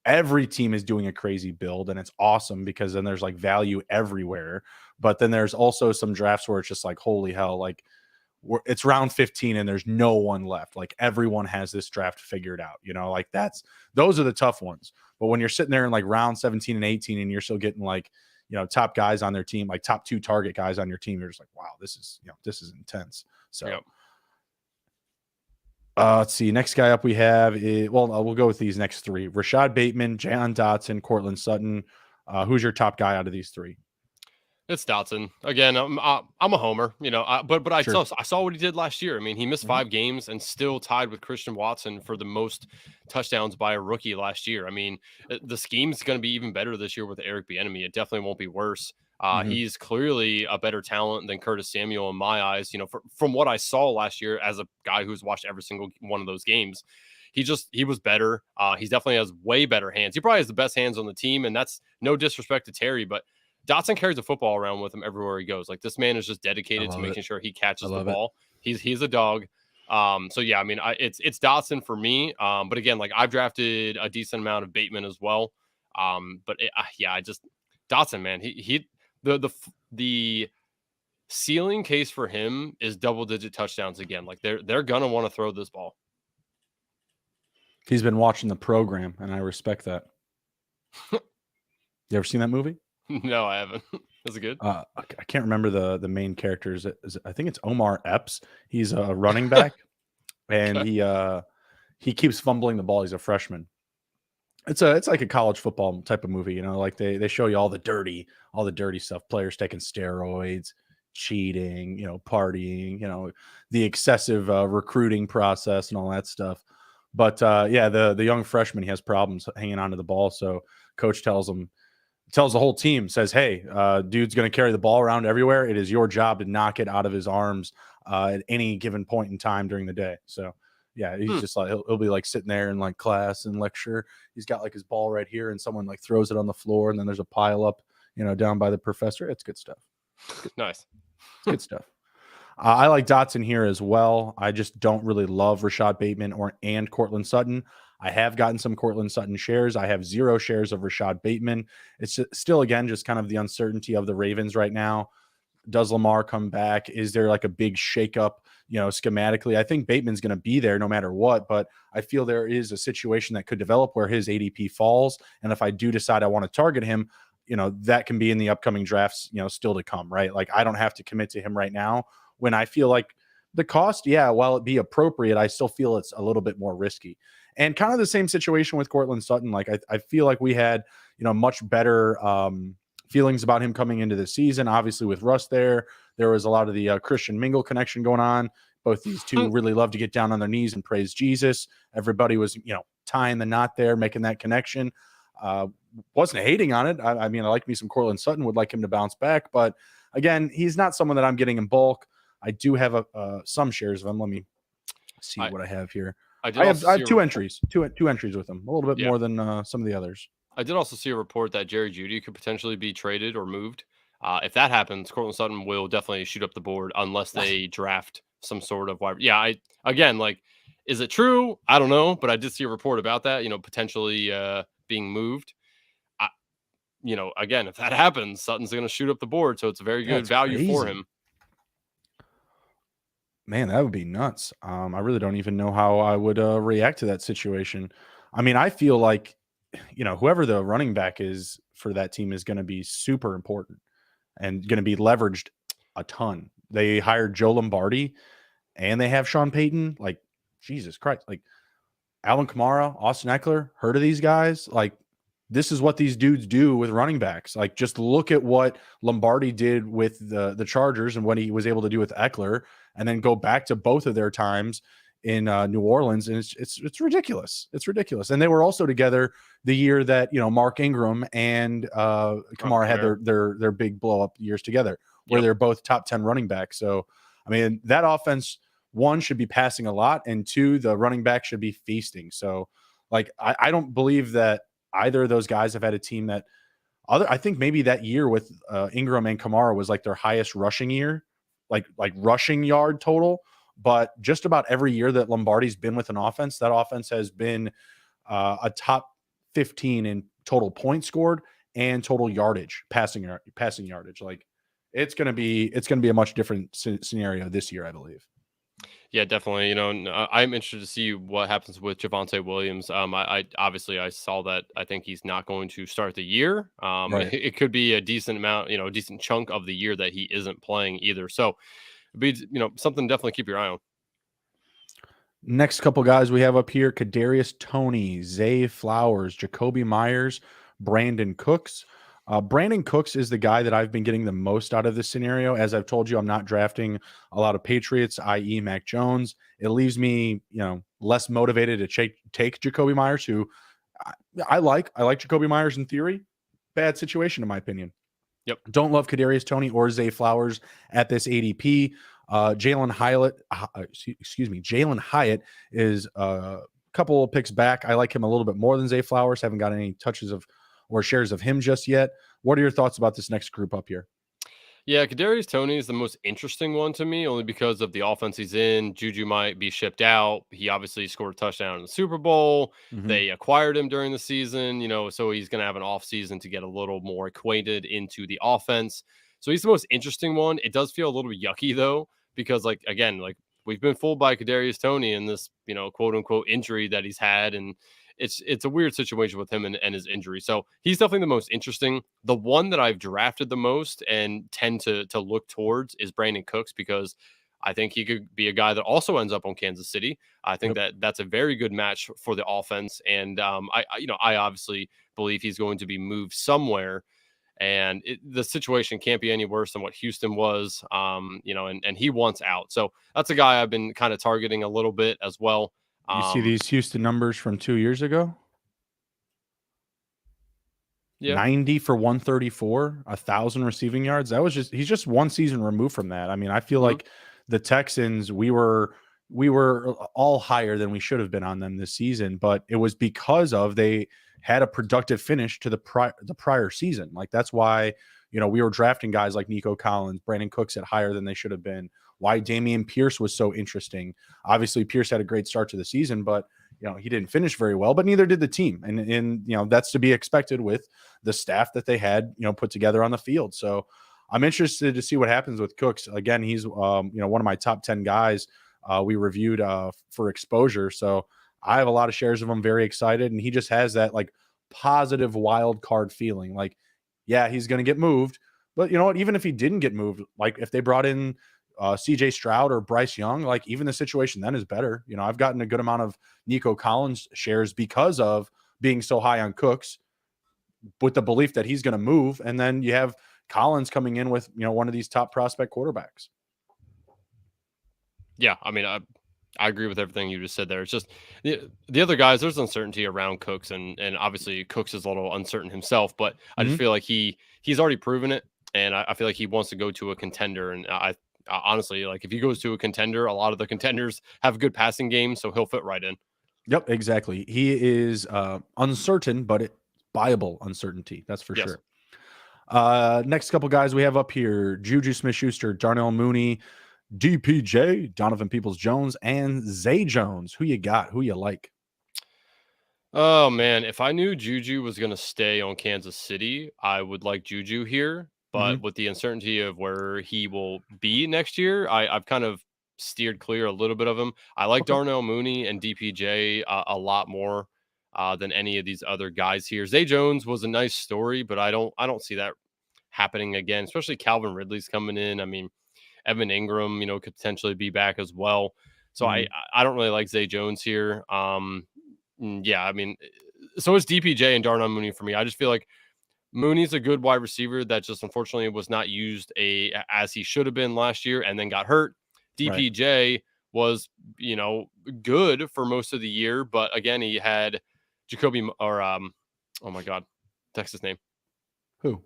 every team is doing a crazy build, and it's awesome because then there's like value everywhere. But then there's also some drafts where it's just like, holy hell, like it's round 15 and there's no one left. Like everyone has this draft figured out, like those are the tough ones. But when you're sitting there in like round 17 and 18 and you're still getting like, top guys on their team, like top 2 target guys on your team, you're just like, wow, this is intense. So yep. Let's see. Next guy up we have is, we'll go with these next 3: Rashad Bateman, Jahan Dotson, Cortland Sutton. Who's your top guy out of these 3? It's Dotson again. I'm a homer, but I Sure. saw what he did last year. I mean, he missed 5 games and still tied with Christian Watson for the most touchdowns by a rookie last year. I mean, the scheme's going to be even better this year with Eric Bieniemy. It definitely won't be worse. He's clearly a better talent than Curtis Samuel in my eyes. From what I saw last year as a guy who's watched every single one of those games, he was better. He definitely has way better hands. He probably has the best hands on the team, and that's no disrespect to Terry, but Dotson carries the football around with him everywhere he goes. Like, this man is just dedicated to making sure he catches the ball. He's a dog. So yeah, I mean, it's Dotson for me. But again, like, I've drafted a decent amount of Bateman as well. But Dotson, man, the ceiling case for him is double-digit touchdowns again. Like, they're gonna want to throw this ball. He's been watching the program, and I respect that. You ever seen that movie? No, I haven't. Is it good? I can't remember the main characters. I think it's Omar Epps. He's a running back, and he keeps fumbling the ball. He's a freshman. It's like a college football type of movie, like they show you all the dirty stuff, players taking steroids, cheating, partying, the excessive recruiting process and all that stuff. But the young freshman, he has problems hanging onto the ball. So coach tells the whole team, says, hey, dude's going to carry the ball around everywhere. It is your job to knock it out of his arms at any given point in time during the day. So yeah, he's just like, he'll be like sitting there in like class and lecture. He's got like his ball right here and someone like throws it on the floor. And then there's a pile up, down by the professor. It's good stuff. Nice. It's good stuff. I like Dotson here as well. I just don't really love Rashad Bateman and Cortland Sutton. I have gotten some Cortland Sutton shares. I have 0 shares of Rashad Bateman. It's still, again, just kind of the uncertainty of the Ravens right now. Does Lamar come back? Is there like a big shakeup, schematically? I think Bateman's going to be there no matter what, but I feel there is a situation that could develop where his ADP falls. And if I do decide I want to target him, that can be in the upcoming drafts, still to come, right? Like, I don't have to commit to him right now when I feel like the cost, while it be appropriate, I still feel it's a little bit more risky. And kind of the same situation with Cortland Sutton. Like, I feel like we had, much better feelings about him coming into the season. Obviously, with Russ there was a lot of the Christian Mingle connection going on. Both these two really love to get down on their knees and praise Jesus. Everybody was, tying the knot there, making that connection. Wasn't hating on it. I mean, I like me some Cortland Sutton, would like him to bounce back. But again, he's not someone that I'm getting in bulk. I do have some shares of him. Let me see what I have here. I have 2 entries, two entries with him, a little bit more than some of the others. I did also see a report that Jerry Jeudy could potentially be traded or moved. If that happens, Cortland Sutton will definitely shoot up the board unless they draft some sort of wide. Yeah, is it true? I don't know, but I did see a report about that, potentially being moved. Again, if that happens, Sutton's going to shoot up the board, so it's a very good value for him. Man, that would be nuts. I really don't even know how I would react to that situation. I mean, I feel like, whoever the running back is for that team is going to be super important and going to be leveraged a ton. They hired Joe Lombardi and they have Sean Payton. Like, Jesus Christ. Like, Alvin Kamara, Austin Eckler, heard of these guys? Like, this is what these dudes do with running backs. Like, just look at what Lombardi did with the Chargers and what he was able to do with Eckler, and then go back to both of their times in New Orleans. And it's ridiculous. It's ridiculous. And they were also together the year that, Mark Ingram and Kamara had their big blow up years together, where they're both top 10 running backs. So, I mean, that offense, 1, should be passing a lot, and 2, the running back should be feasting. So, like, I don't believe that either of those guys have had a team that I think maybe that year with Ingram and Kamara was like their highest rushing year, like rushing yard total. But just about every year that Lombardi's been with an offense, that offense has been a top 15 in total points scored and total yardage, passing yardage. Like, it's going to be a much different scenario this year, I believe. Yeah, definitely. I'm interested to see what happens with Javonte Williams. I obviously I saw that. I think he's not going to start the year. Right. It could be a decent amount, a decent chunk of the year that he isn't playing either. So, it'd be something to definitely keep your eye on. Next couple guys we have up here: Kadarius Toney, Zay Flowers, Jacoby Myers, Brandon Cooks. Brandon Cooks is the guy that I've been getting the most out of this scenario. As I've told you, I'm not drafting a lot of Patriots, i.e., Mac Jones. It leaves me, less motivated to take Jacoby Myers, who I like. I like Jacoby Myers in theory. Bad situation, in my opinion. Yep. Don't love Kadarius Toney or Zay Flowers at this ADP. Jalen Hyatt, Jalen Hyatt is a couple of picks back. I like him a little bit more than Zay Flowers. Haven't got any touches of or shares of him just yet. What are your thoughts about this next group up here? Yeah, Kadarius Toney is the most interesting one to me, only because of the offense he's in. Juju might be shipped out. He obviously scored a touchdown in the Super Bowl. Mm-hmm. They acquired him during the season, so he's going to have an off season to get a little more acquainted into the offense. So he's the most interesting one. It does feel a little yucky though, because again, we've been fooled by Kadarius Toney and this, quote unquote injury that he's had, and it's a weird situation with him and his injury. So he's definitely the most interesting. The one that I've drafted the most and tend to look towards is Brandon Cooks, because I think he could be a guy that also ends up on Kansas City. I think Yep. that's a very good match for the offense, and I obviously believe he's going to be moved somewhere. And the situation can't be any worse than what Houston was, and he wants out. So that's a guy I've been kind of targeting a little bit as well. You see Um, these Houston numbers from 2 years ago? yeah. 90 for 134, 1,000 receiving yards. He's just one season removed from that. I mean, I feel Mhm. like the Texans, we were all higher than we should have been on them this season, but it was because of they had a productive finish to the prior season. Like that's why, we were drafting guys like Nico Collins, Brandon Cooks at higher than they should have been. Why Damian Pierce was so interesting. Obviously, Pierce had a great start to the season, but he didn't finish very well, but neither did the team. And that's to be expected with the staff that they had, put together on the field. So I'm interested to see what happens with Cooks. Again, he's, one of my top 10 guys we reviewed for exposure. So I have a lot of shares of him, very excited. And he just has that like positive wild card feeling. Like, yeah, he's going to get moved. But you know what? Even if he didn't get moved, like if they brought in CJ Stroud or Bryce Young, like even the situation then is better. I've gotten a good amount of Nico Collins shares because of being so high on Cooks with the belief that he's going to move. And then you have Collins coming in with, one of these top prospect quarterbacks. Yeah, I mean, I agree with everything you just said there. It's just the other guys. There's uncertainty around Cooks, and obviously Cooks is a little uncertain himself. But I just Mm-hmm. feel like he's already proven it, and I feel like he wants to go to a contender. And honestly, like if he goes to a contender, a lot of the contenders have good passing games, so he'll fit right in. Yep, exactly. He is uncertain, but viable uncertainty. That's for Yes. sure. Next couple guys we have up here: Juju Smith-Schuster, Darnell Mooney, DPJ, Donovan Peoples-Jones, and Zay Jones. Who you got? Who you like? Oh man, if I knew Juju was going to stay on Kansas City, I would like Juju here. Mm-hmm. But with the uncertainty of where he will be next year, I've kind of steered clear a little bit of him. I like Okay. Darnell Mooney and DPJ a lot more than any of these other guys here. Zay Jones was a nice story, but I don't see that happening again. Especially Calvin Ridley's coming in. I mean, Evan Ingram, could potentially be back as well. So I Mm-hmm. I don't really like Zay Jones here. Yeah, I mean, so is DPJ and Darnell Mooney for me. I just feel like Mooney's a good wide receiver that just unfortunately was not used as he should have been last year and then got hurt. Right. DPJ was, good for most of the year, but again, he had Jacoby or oh my god, Texas name. Who?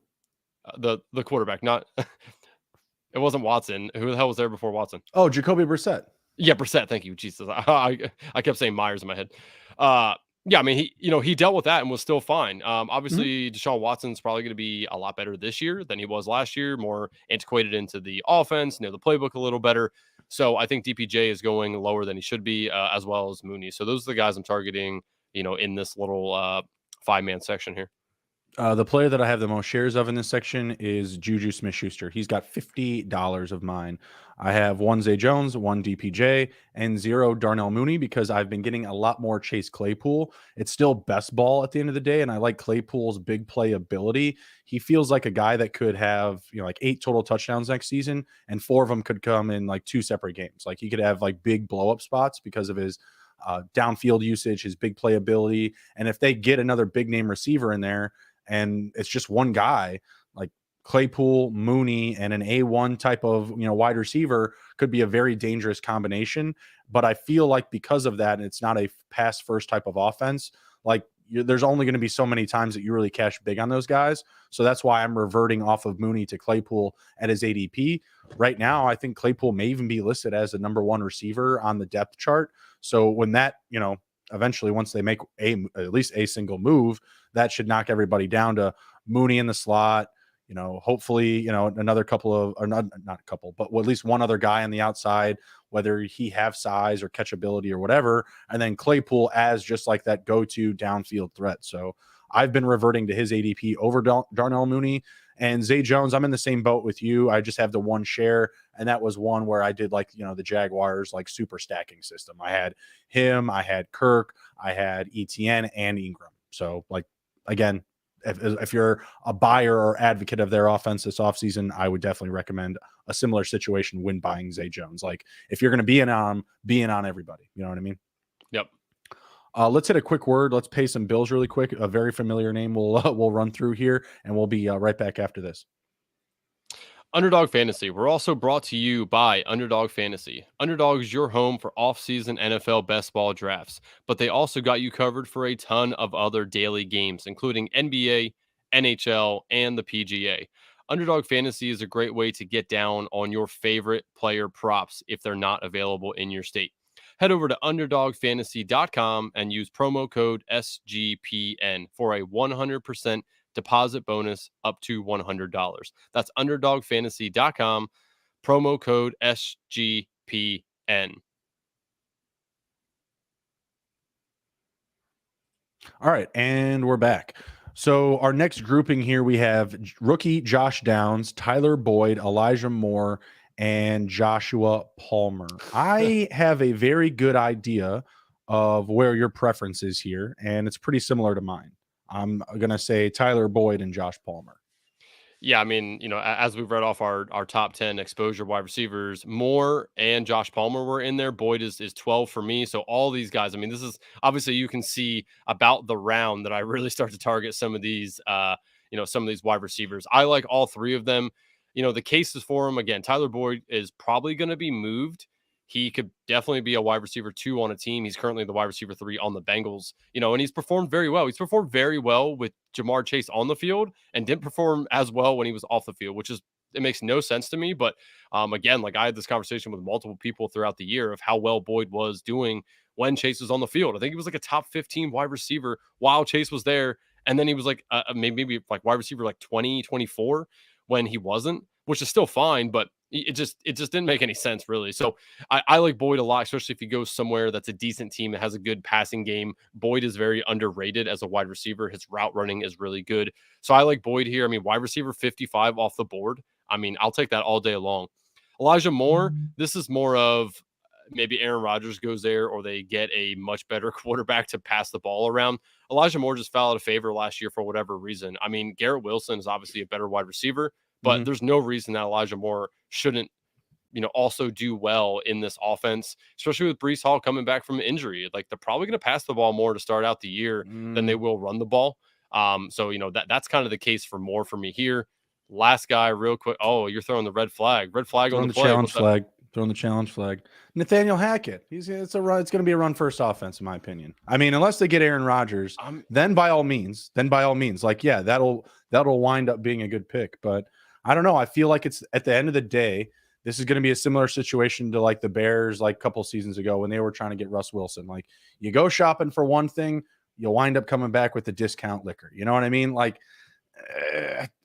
The quarterback, not it wasn't Watson. Who the hell was there before Watson? Oh, Jacoby Brissett. Yeah, Brissett. Thank you, Jesus. I kept saying Myers in my head. Yeah, I mean he dealt with that and was still fine. Mm-hmm. Obviously Deshaun Watson's probably going to be a lot better this year than he was last year. More antiquated into the offense, the playbook a little better. So I think DPJ is going lower than he should be, as well as Mooney. So those are the guys I'm targeting. In this little 5-man section here. The player that I have the most shares of in this section is Juju Smith-Schuster. He's got $50 of mine. I have one Zay Jones, one DPJ, and 0 Darnell Mooney because I've been getting a lot more Chase Claypool. It's still best ball at the end of the day, and I like Claypool's big play ability. He feels like a guy that could have, like 8 total touchdowns next season, and 4 of them could come in like 2 separate games. Like he could have like big blow up spots because of his downfield usage, his big play ability. And if they get another big name receiver in there, and it's just one guy like Claypool, Mooney, and an A1 type of wide receiver could be a very dangerous combination. But I feel like because of that, and it's not a pass first type of offense, like there's only going to be so many times that you really cash big on those guys. So that's why I'm reverting off of Mooney to Claypool at his ADP. Right now, I think Claypool may even be listed as the number 1 receiver on the depth chart. So when that, eventually once they make at least a single move, that should knock everybody down to Mooney in the slot, hopefully, another couple of, or not a couple, but at least one other guy on the outside, whether he have size or catchability or whatever. And then Claypool as just like that go-to downfield threat. So I've been reverting to his ADP over Darnell Mooney. And Zay Jones, I'm in the same boat with you. I just have the one share, and that was one where I did like, the Jaguars like super stacking system. I had him, I had Kirk, I had ETN and Ingram. So like, again, if you're a buyer or advocate of their offense this offseason, I would definitely recommend a similar situation when buying Zay Jones. Like if you're going to be in on everybody, you know what I mean? Yep. Let's hit a quick word. Let's pay some bills really quick. A very familiar name we'll run through here, and we'll be right back after this. Underdog Fantasy. We're also brought to you by Underdog Fantasy. Underdog is your home for off-season NFL best ball drafts, but they also got you covered for a ton of other daily games, including NBA, NHL, and the PGA. Underdog Fantasy is a great way to get down on your favorite player props if they're not available in your state. Head over to underdogfantasy.com and use promo code SGPN for a 100% deposit bonus up to $100. That's underdogfantasy.com, promo code SGPN. All right, and we're back. So our next grouping here, we have rookie Josh Downs, Tyler Boyd, Elijah Moore, and Joshua Palmer. I have a very good idea of where your preference is here, and it's pretty similar to mine. I'm going to say Tyler Boyd and Josh Palmer. Yeah, I mean, as we've read off our top 10 exposure wide receivers, Moore and Josh Palmer were in there. Boyd is 12 for me. So all these guys, I mean, this is obviously you can see about the round that I really start to target some of these some of these wide receivers. I like all 3 of them. The cases for him, again, Tyler Boyd is probably going to be moved. He could definitely be a wide receiver 2 on a team. He's currently the wide receiver 3 on the Bengals, and he's performed very well. He's performed very well with Jamar Chase on the field and didn't perform as well when he was off the field, it makes no sense to me. But again, like I had this conversation with multiple people throughout the year of how well Boyd was doing when Chase was on the field. I think he was like a top 15 wide receiver while Chase was there. And then he was like maybe like wide receiver like 20, 24 when he wasn't, which is still fine, but it just didn't make any sense really. So I like Boyd a lot, especially if he goes somewhere that's a decent team that has a good passing game. Boyd is very underrated as a wide receiver. His route running is really good. So I like Boyd here. I mean, wide receiver 55 off the board. I mean, I'll take that all day long. Elijah Moore, this is more of maybe Aaron Rodgers goes there or they get a much better quarterback to pass the ball around. Elijah Moore just fell out of favor last year for whatever reason. I mean, Garrett Wilson is obviously a better wide receiver, but there's no reason that Elijah Moore shouldn't, also do well in this offense, especially with Breece Hall coming back from injury. Like they're probably going to pass the ball more to start out the year than they will run the ball. So, that's kind of the case for Moore for me here. Last guy real quick. Oh, you're throwing the red flag on the play. Challenge flag. Throwing the challenge flag. Nathaniel Hackett. It's going to be a run first offense, in my opinion. I mean, unless they get Aaron Rodgers, then by all means, like, yeah, that'll wind up being a good pick. But I don't know. I feel like it's at the end of the day, this is going to be a similar situation to like the Bears, like a couple seasons ago when they were trying to get Russ Wilson. Like you go shopping for one thing, you'll wind up coming back with the discount liquor. You know what I mean? Like,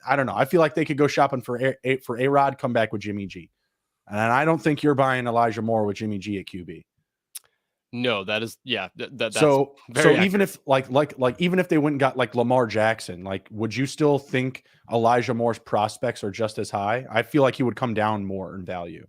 I don't know. I feel like they could go shopping for A-Rod, come back with Jimmy G. And I don't think you're buying Elijah Moore with Jimmy G at QB. No, that is that's So very even accurate. if even if they went and got like Lamar Jackson, like would you still think Elijah Moore's prospects are just as high? I feel like he would come down more in value.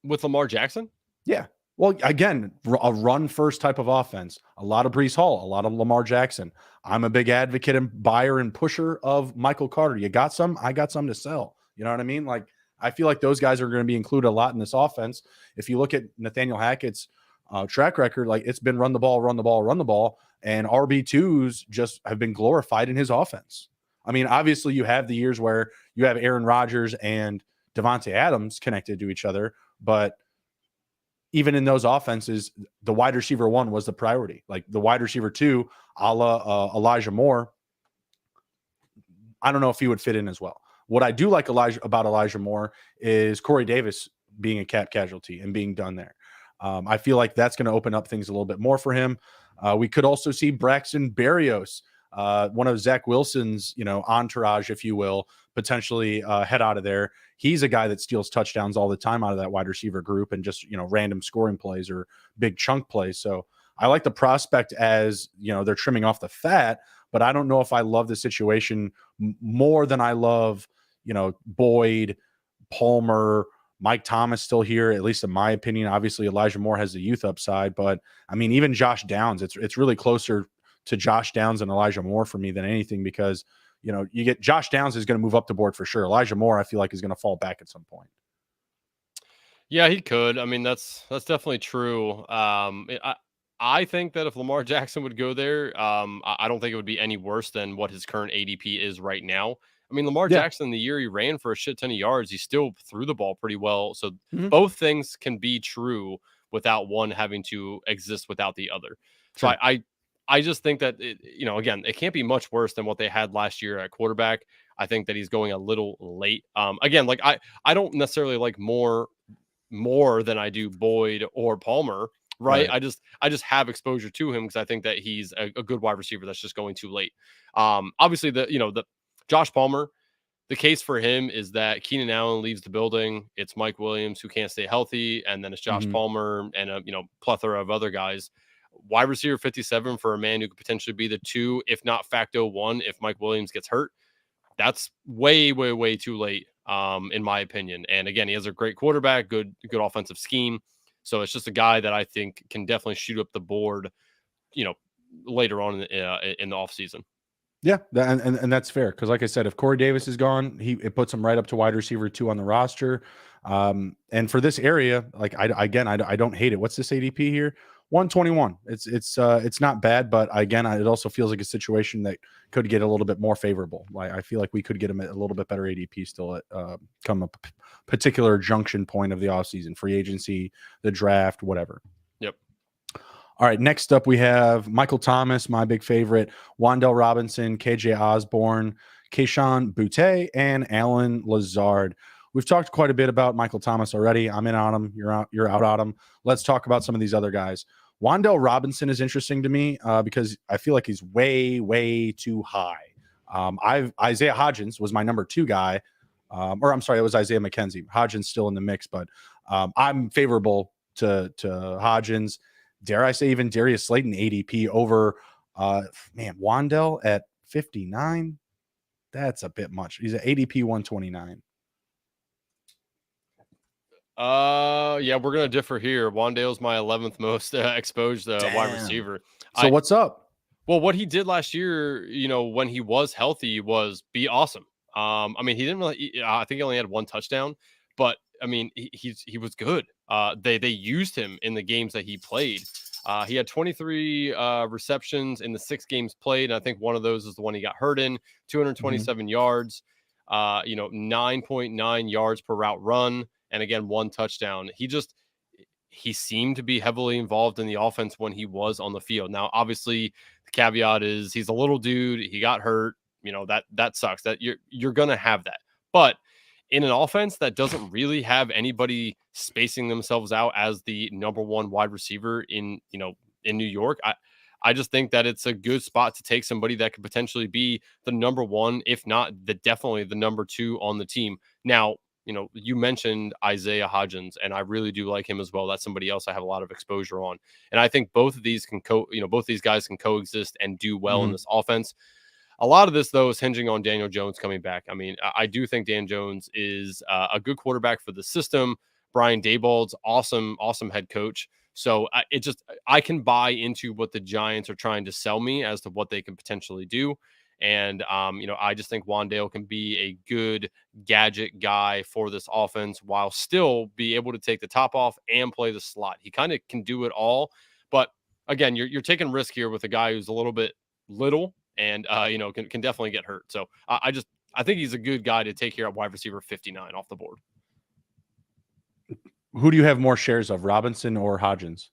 With Lamar Jackson? Yeah. Well, again, a run first type of offense. A lot of Brees Hall, a lot of Lamar Jackson. I'm a big advocate and buyer and pusher of Michael Carter. You got some, I got some to sell. You know what I mean? Like, I feel like those guys are going to be included a lot in this offense. If you look at Nathaniel Hackett's track record, like it's been run the ball, run the ball, run the ball, and RB2s just have been glorified in his offense. I mean, obviously, you have the years where you have Aaron Rodgers and Devontae Adams connected to each other, but even in those offenses, the wide receiver one was the priority. Like the wide receiver two, a la Elijah Moore, I don't know if he would fit in as well. What I do like about Elijah Moore is Corey Davis being a cap casualty and being done there. I feel like that's going to open up things a little bit more for him. We could also see Braxton Berrios, one of Zach Wilson's, entourage, if you will, potentially head out of there. He's a guy that steals touchdowns all the time out of that wide receiver group and just, random scoring plays or big chunk plays. So I like the prospect as, they're trimming off the fat, but I don't know if I love the situation more than I love, Boyd, Palmer, Mike Thomas still here, at least in my opinion. Obviously, Elijah Moore has the youth upside, but I mean, even Josh Downs, it's really closer to Josh Downs and Elijah Moore for me than anything because, you get Josh Downs is going to move up the board for sure. Elijah Moore, I feel like, is going to fall back at some point. Yeah, he could. I mean, that's definitely true. I think that if Lamar Jackson would go there, I don't think it would be any worse than what his current ADP is right now. I mean, Lamar Yeah. Jackson, the year he ran for a shit ton of yards, he still threw the ball pretty well. So Mhm. both things can be true without one having to exist without the other. So Sure. I just think that again, it can't be much worse than what they had last year at quarterback. I think that he's going a little late. Again, like I don't necessarily like more than I do Boyd or Palmer, right? Right. I just have exposure to him because I think that he's a good wide receiver that's just going too late. Obviously the Josh Palmer, the case for him is that Keenan Allen leaves the building. It's Mike Williams who can't stay healthy, and then it's Josh Mhm. Palmer and a plethora of other guys. Wide receiver 57 for a man who could potentially be the two, if not facto one, if Mike Williams gets hurt. That's way, way, way too late, in my opinion. And again, he has a great quarterback, good offensive scheme. So it's just a guy that I think can definitely shoot up the board, you know, later on in the offseason. Yeah, and that's fair because, like I said, if Corey Davis is gone, it puts him right up to wide receiver 2 on the roster. And for this area, like I don't hate it. What's this ADP here? 121. It's not bad, but again, it also feels like a situation that could get a little bit more favorable. Like I feel like we could get him a little bit better ADP still at come a particular junction point of the offseason, free agency, the draft, whatever. Yep. All right, next up we have Michael Thomas, my big favorite, Wan'Dale Robinson, KJ Osborne, Kayshon Boutte, and Alan Lazard. We've talked quite a bit about Michael Thomas already. I'm in on him. You're out on him. Let's talk about some of these other guys. Wan'Dale Robinson is interesting to me because I feel like he's way, way too high. Isaiah Hodgins was my number 2 guy, or I'm sorry, it was Isaiah McKenzie. Hodgins still in the mix, but I'm favorable to Hodgins. Dare I say even Darius Slayton ADP over Wan'Dale at 59? That's a bit much. He's at ADP 129. Yeah, we're gonna differ here. Wan'Dale's my 11th most exposed wide Damn. receiver. So what's up? Well, what he did last year, when he was healthy, was be awesome. I mean, he didn't really. I think he only had one touchdown, but I mean, he was good. They used him in the games that he played. He had 23 receptions in the 6 games played, and I think one of those is the one he got hurt in. 227 yards. 9.9 yards per route run, and again 1 touchdown. He seemed to be heavily involved in the offense when he was on the field. Now, obviously, the caveat is he's a little dude. He got hurt. That sucks. That you're gonna have that. But in an offense that doesn't really have anybody spacing themselves out as the number 1 wide receiver in New York, I just think that it's a good spot to take somebody that could potentially be the number 1, if not definitely the number 2 on the team. Now, you mentioned Isaiah Hodgins, and I really do like him as well. That's somebody else I have a lot of exposure on. And I think both of these both these guys can coexist and do well in this offense. A lot of this, though, is hinging on Daniel Jones coming back. I mean, I do think Dan Jones is a good quarterback for the system. Brian Daboll's awesome head coach. So I can buy into what the Giants are trying to sell me as to what they can potentially do. And, I just think Wan'Dale can be a good gadget guy for this offense while still be able to take the top off and play the slot. He kind of can do it all. But again, you're taking risk here with a guy who's a little bit little and, can definitely get hurt. So I think he's a good guy to take here at wide receiver 59 off the board. Who do you have more shares of, Robinson or Hodgins?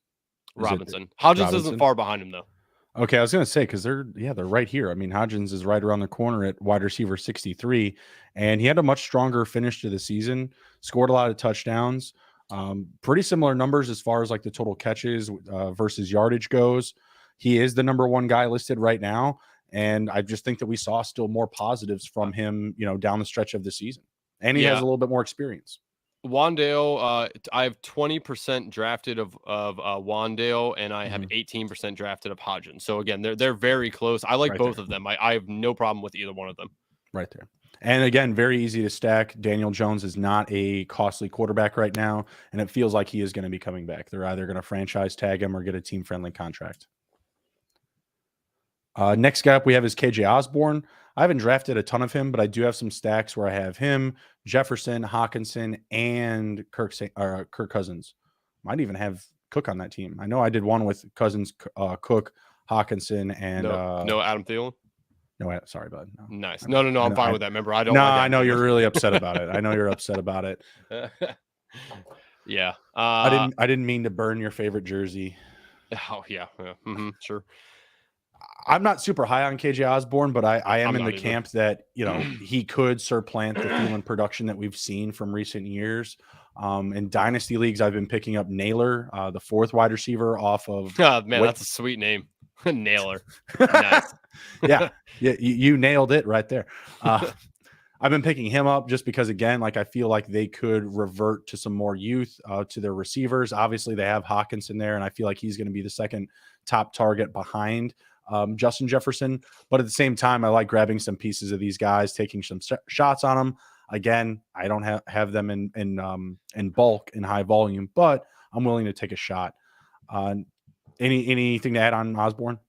Robinson. Hodgins isn't far behind him, though. Okay, I was going to say, because they're right here. I mean, Hodgins is right around the corner at wide receiver 63, and he had a much stronger finish to the season, scored a lot of touchdowns, pretty similar numbers as far as like the total catches versus yardage goes. He is the number one guy listed right now, and I just think that we saw still more positives from him, down the stretch of the season, and he has a little bit more experience. Wan'Dale, I have 20% drafted of Wan'Dale, and I have 18% drafted of Hodgins. So again, they're very close. I like both of them. I have no problem with either one of them. Right there. And again, very easy to stack. Daniel Jones is not a costly quarterback right now, and it feels like he is going to be coming back. They're either going to franchise tag him or get a team-friendly contract. Next guy up we have is KJ Osborne. I haven't drafted a ton of him, but I do have some stacks where I have him, Jefferson, Hawkinson, and Kirk Cousins. Might even have Cook on that team. I know I did one with Cousins, Cook, Hawkinson, and no Adam Thielen. No, sorry, bud. No. Nice. No. I'm fine with that. Remember, I don't. No, I know you're really upset about it. I know you're upset about it. Yeah. I didn't mean to burn your favorite jersey. Oh yeah. Sure. I'm not super high on KJ Osborne, but I am in the camp that, he could supplant the Thielen production that we've seen from recent years. In dynasty leagues, I've been picking up Naylor, the fourth wide receiver off of. Oh, man, that's a sweet name. Naylor. Nice. Yeah. You nailed it right there. I've been picking him up just because, again, like I feel like they could revert to some more youth to their receivers. Obviously, they have Hawkinson there, and I feel like he's going to be the second top target behind Justin Jefferson. But at the same time, I like grabbing some pieces of these guys, taking some shots on them. Again, I don't have them in bulk, in high volume, but I'm willing to take a shot. Anything to add on Osborne?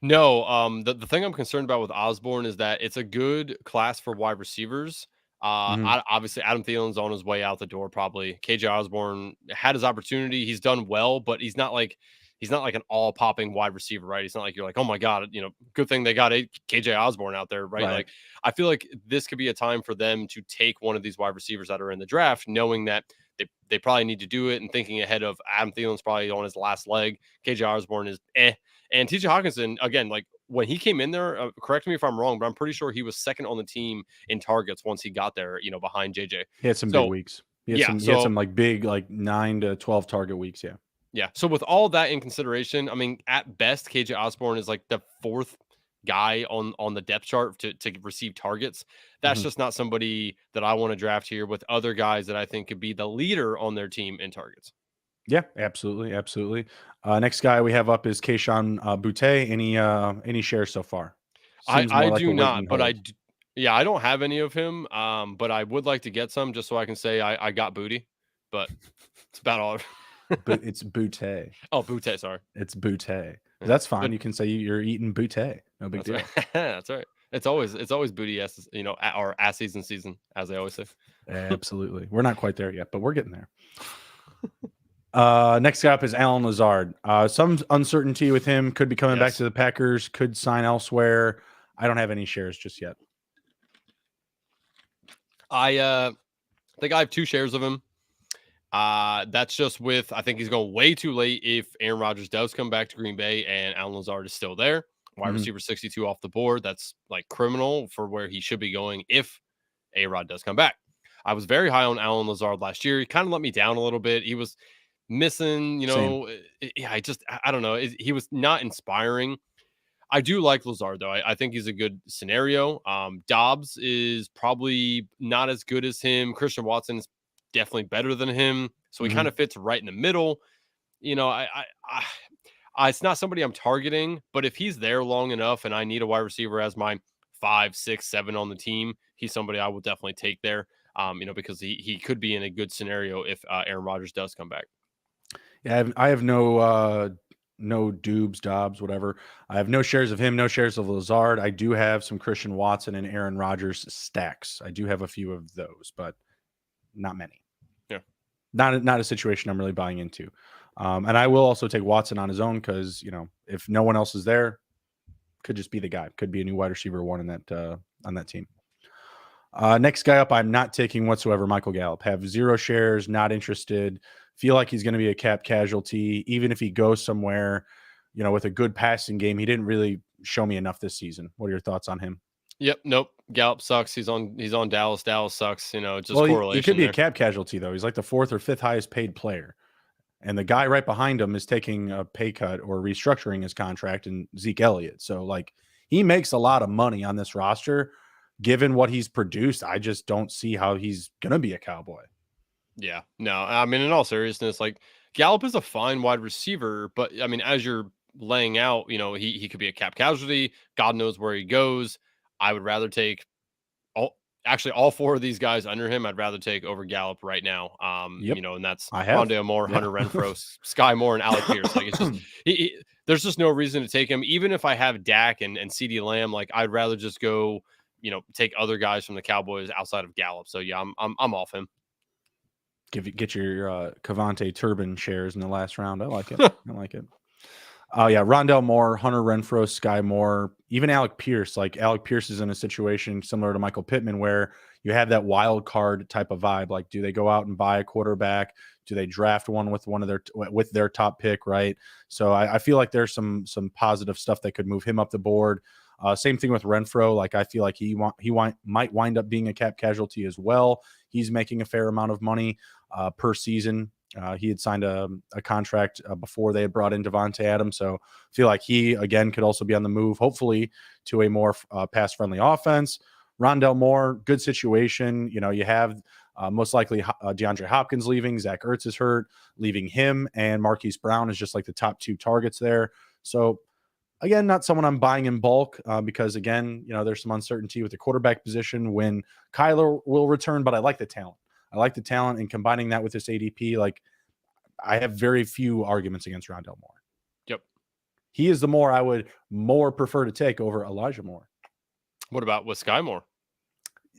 No, the thing I'm concerned about with Osborne is that it's a good class for wide receivers. Obviously, Adam Thielen's on his way out the door. Probably KJ Osborne had his opportunity. He's done well, but he's not like an all popping wide receiver, right? He's not like you're like, oh my god, good thing they got KJ Osborne out there, right? Like I feel like this could be a time for them to take one of these wide receivers that are in the draft, knowing that they probably need to do it and thinking ahead of Adam Thielen's probably on his last leg. KJ Osborne is And TJ Hawkinson, again, like when he came in there, correct me if I'm wrong, but I'm pretty sure he was second on the team in targets once he got there, behind JJ. He had some big weeks. He had some like big, like 9 to 12 target weeks. Yeah. Yeah. So with all that in consideration, I mean, at best, KJ Osborne is like the fourth guy on the depth chart to receive targets. That's just not somebody that I want to draft here with other guys that I think could be the leader on their team in targets. Yeah, absolutely. Next guy we have up is Kayshon Boutte. Any shares so far? I do not, but I don't have any of him. But I would like to get some just so I can say I got booty. But it's about all. But it's Boutte. Oh, Boutte. Sorry, it's Boutte. That's fine. You can say you're eating Boutte. No big deal. Right. That's right. It's always booty ass, or ass season, as they always say. Absolutely. We're not quite there yet, but we're getting there. Next guy up is Allen Lazard. Some uncertainty with him. Could be coming back to the Packers. Could sign elsewhere. I don't have any shares just yet. I think I have 2 shares of him. That's just with, I think he's going way too late if Aaron Rodgers does come back to Green Bay and Allen Lazard is still there. Wide receiver 62 off the board. That's like criminal for where he should be going if A-Rod does come back. I was very high on Allen Lazard last year. He kind of let me down a little bit. He was missing, I don't know. He was not inspiring. I do like Lazard, though. I think he's a good scenario. Dobbs is probably not as good as him. Christian Watson is definitely better than him. So he kind of fits right in the middle. You know, it's not somebody I'm targeting, but if he's there long enough and I need a wide receiver as my 5, 6, 7 on the team, he's somebody I will definitely take there. Because he could be in a good scenario if Aaron Rodgers does come back. Yeah, I have no Dobbs, whatever. I have no shares of him, no shares of Lazard. I do have some Christian Watson and Aaron Rodgers stacks. I do have a few of those, but not many. Yeah, not a situation I'm really buying into. And I will also take Watson on his own because if no one else is there, could just be the guy. Could be a new wide receiver one in that on that team. Next guy up, I'm not taking whatsoever. Michael Gallup. Have 0 shares. Not interested. Feel like he's going to be a cap casualty, even if he goes somewhere, with a good passing game. He didn't really show me enough this season. What are your thoughts on him? Yep. Nope. Gallup sucks. He's on Dallas. Dallas sucks. Just correlation. He could be a cap casualty though. He's like the 4th or 5th highest paid player, and the guy right behind him is taking a pay cut or restructuring his contract, and Zeke Elliott. So he makes a lot of money on this roster. Given what he's produced, I just don't see how he's gonna be a Cowboy. Yeah, no, I mean, in all seriousness, Gallup is a fine wide receiver, but I mean, as you're laying out, he could be a cap casualty. God knows where he goes. I would rather take all 4 of these guys under him. I'd rather take over Gallup right now. Yep. And that's Rondale Moore, Hunter Renfrow, Sky Moore, and Alec Pierce. It's just there's just no reason to take him. Even if I have Dak and CeeDee Lamb, I'd rather just go, take other guys from the Cowboys outside of Gallup. So yeah, I'm off him. Get your Cavante Turban shares in the last round. I like it. I like it. Yeah, Rondale Moore, Hunter Renfrow, Sky Moore, even Alec Pierce. Alec Pierce is in a situation similar to Michael Pittman where you have that wild card type of vibe. Do they go out and buy a quarterback? Do they draft one with their top pick? Right. So I feel like there's some positive stuff that could move him up the board. Same thing with Renfrow. I feel like he might wind up being a cap casualty as well. He's making a fair amount of money per season. He had signed a contract before they had brought in Devontae Adams. So I feel like he, again, could also be on the move, hopefully, to a more pass-friendly offense. Rondale Moore, good situation. You have most likely DeAndre Hopkins leaving. Zach Ertz is hurt, leaving him. And Marquise Brown is just the top 2 targets there. So, again, not someone I'm buying in bulk because, again, there's some uncertainty with the quarterback position when Kyler will return, but I like the talent. And combining that with this ADP, I have very few arguments against Rondale Moore. Yep. He is the Moore I would more prefer to take over Elijah Moore. What about with Sky Moore?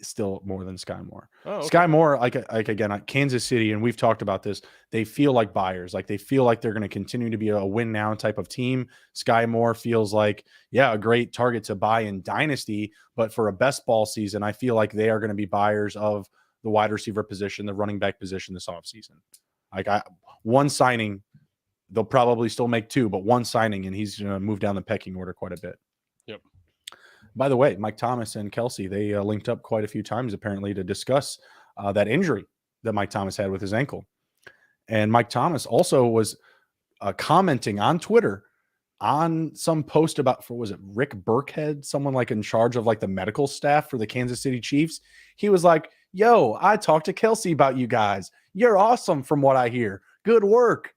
Still more than Sky Moore. Oh, okay. Sky Moore, again, Kansas City, and we've talked about this, they feel like buyers. They feel like they're going to continue to be a win now type of team. Sky Moore feels like, a great target to buy in Dynasty, but for a best ball season, I feel like they are going to be buyers of the wide receiver position, the running back position this offseason. One signing, they'll probably still make 2, but one signing, and he's going to move down the pecking order quite a bit. Yep. By the way, Mike Thomas and Kelsey, they linked up quite a few times apparently to discuss that injury that Mike Thomas had with his ankle. And Mike Thomas also was commenting on Twitter on some post about, was it Rick Burkhead, someone in charge of the medical staff for the Kansas City Chiefs. He was like, yo, I talked to Kelsey about you guys. You're awesome from what I hear. Good work.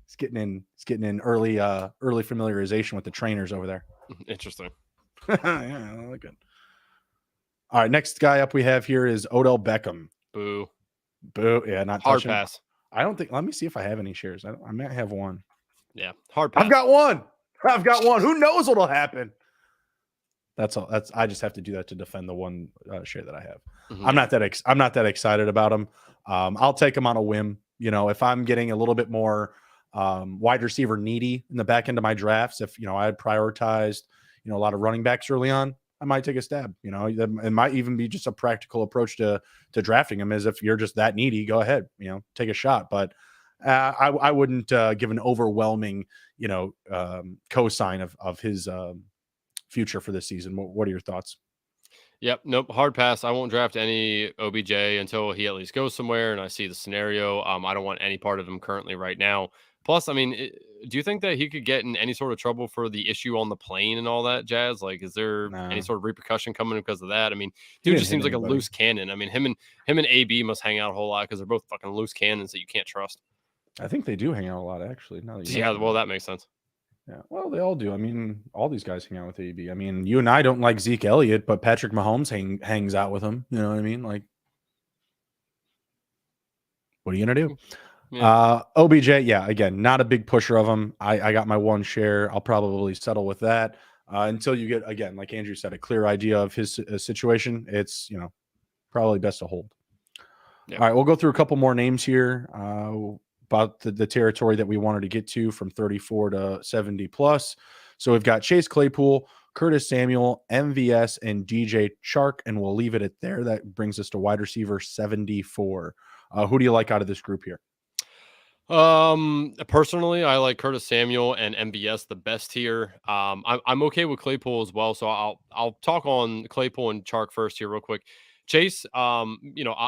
He's getting in early familiarization with the trainers over there. Interesting. Yeah, I like it. All right, next guy up we have here is Odell Beckham. Boo. Yeah, not hard touching. Pass. I don't think. Let me see if I have any shares. I might have one. Yeah, hard pass. I've got one. Who knows what'll happen? That's all. I just have to do that to defend the one share that I have. Mm-hmm. I'm not that excited about him. I'll take him on a whim. If I'm getting a little bit more wide receiver needy in the back end of my drafts, if I had prioritized a lot of running backs early on, I might take a stab. It might even be just a practical approach to drafting him. As if you're just that needy, go ahead, take a shot. But I wouldn't give an overwhelming cosign of his future for this season. What are your thoughts? Yep. Nope. Hard pass. I won't draft any OBJ until he at least goes somewhere and I see the scenario. I don't want any part of him currently right now. Plus, I mean, do you think that he could get in any sort of trouble for the issue on the plane and all that jazz? Like, is there any Nah, sort of repercussion coming because of that? I mean, he dude didn't just hit seems like a anybody. loose cannon. I mean, him and AB must hang out a whole lot because they're both fucking loose cannons that you can't trust. I think they do hang out a lot, actually. Now that you Yeah, mention well, it. that makes sense. Yeah, well, they all do. I mean, all these guys hang out with AB. I mean, you and I don't like Zeke Elliott, but Patrick Mahomes hangs out with him. You know what I mean? Like, what are you gonna do? Yeah. OBJ, yeah, again, not a big pusher of him. I got my one share. I'll probably settle with that until you get, again, like Andrew said, a clear idea of his situation. It's, probably best to hold. Yeah. All right, we'll go through a couple more names here about the territory that we wanted to get to from 34 to 70 plus. So we've got Chase Claypool, Curtis Samuel, MVS, and DJ Chark, and we'll leave it at there. That brings us to wide receiver 74. Who do you like out of this group here? Personally, I like Curtis Samuel and MBS the best here. I'm okay with Claypool as well. So I'll talk on Claypool and Chark first here real quick. Chase,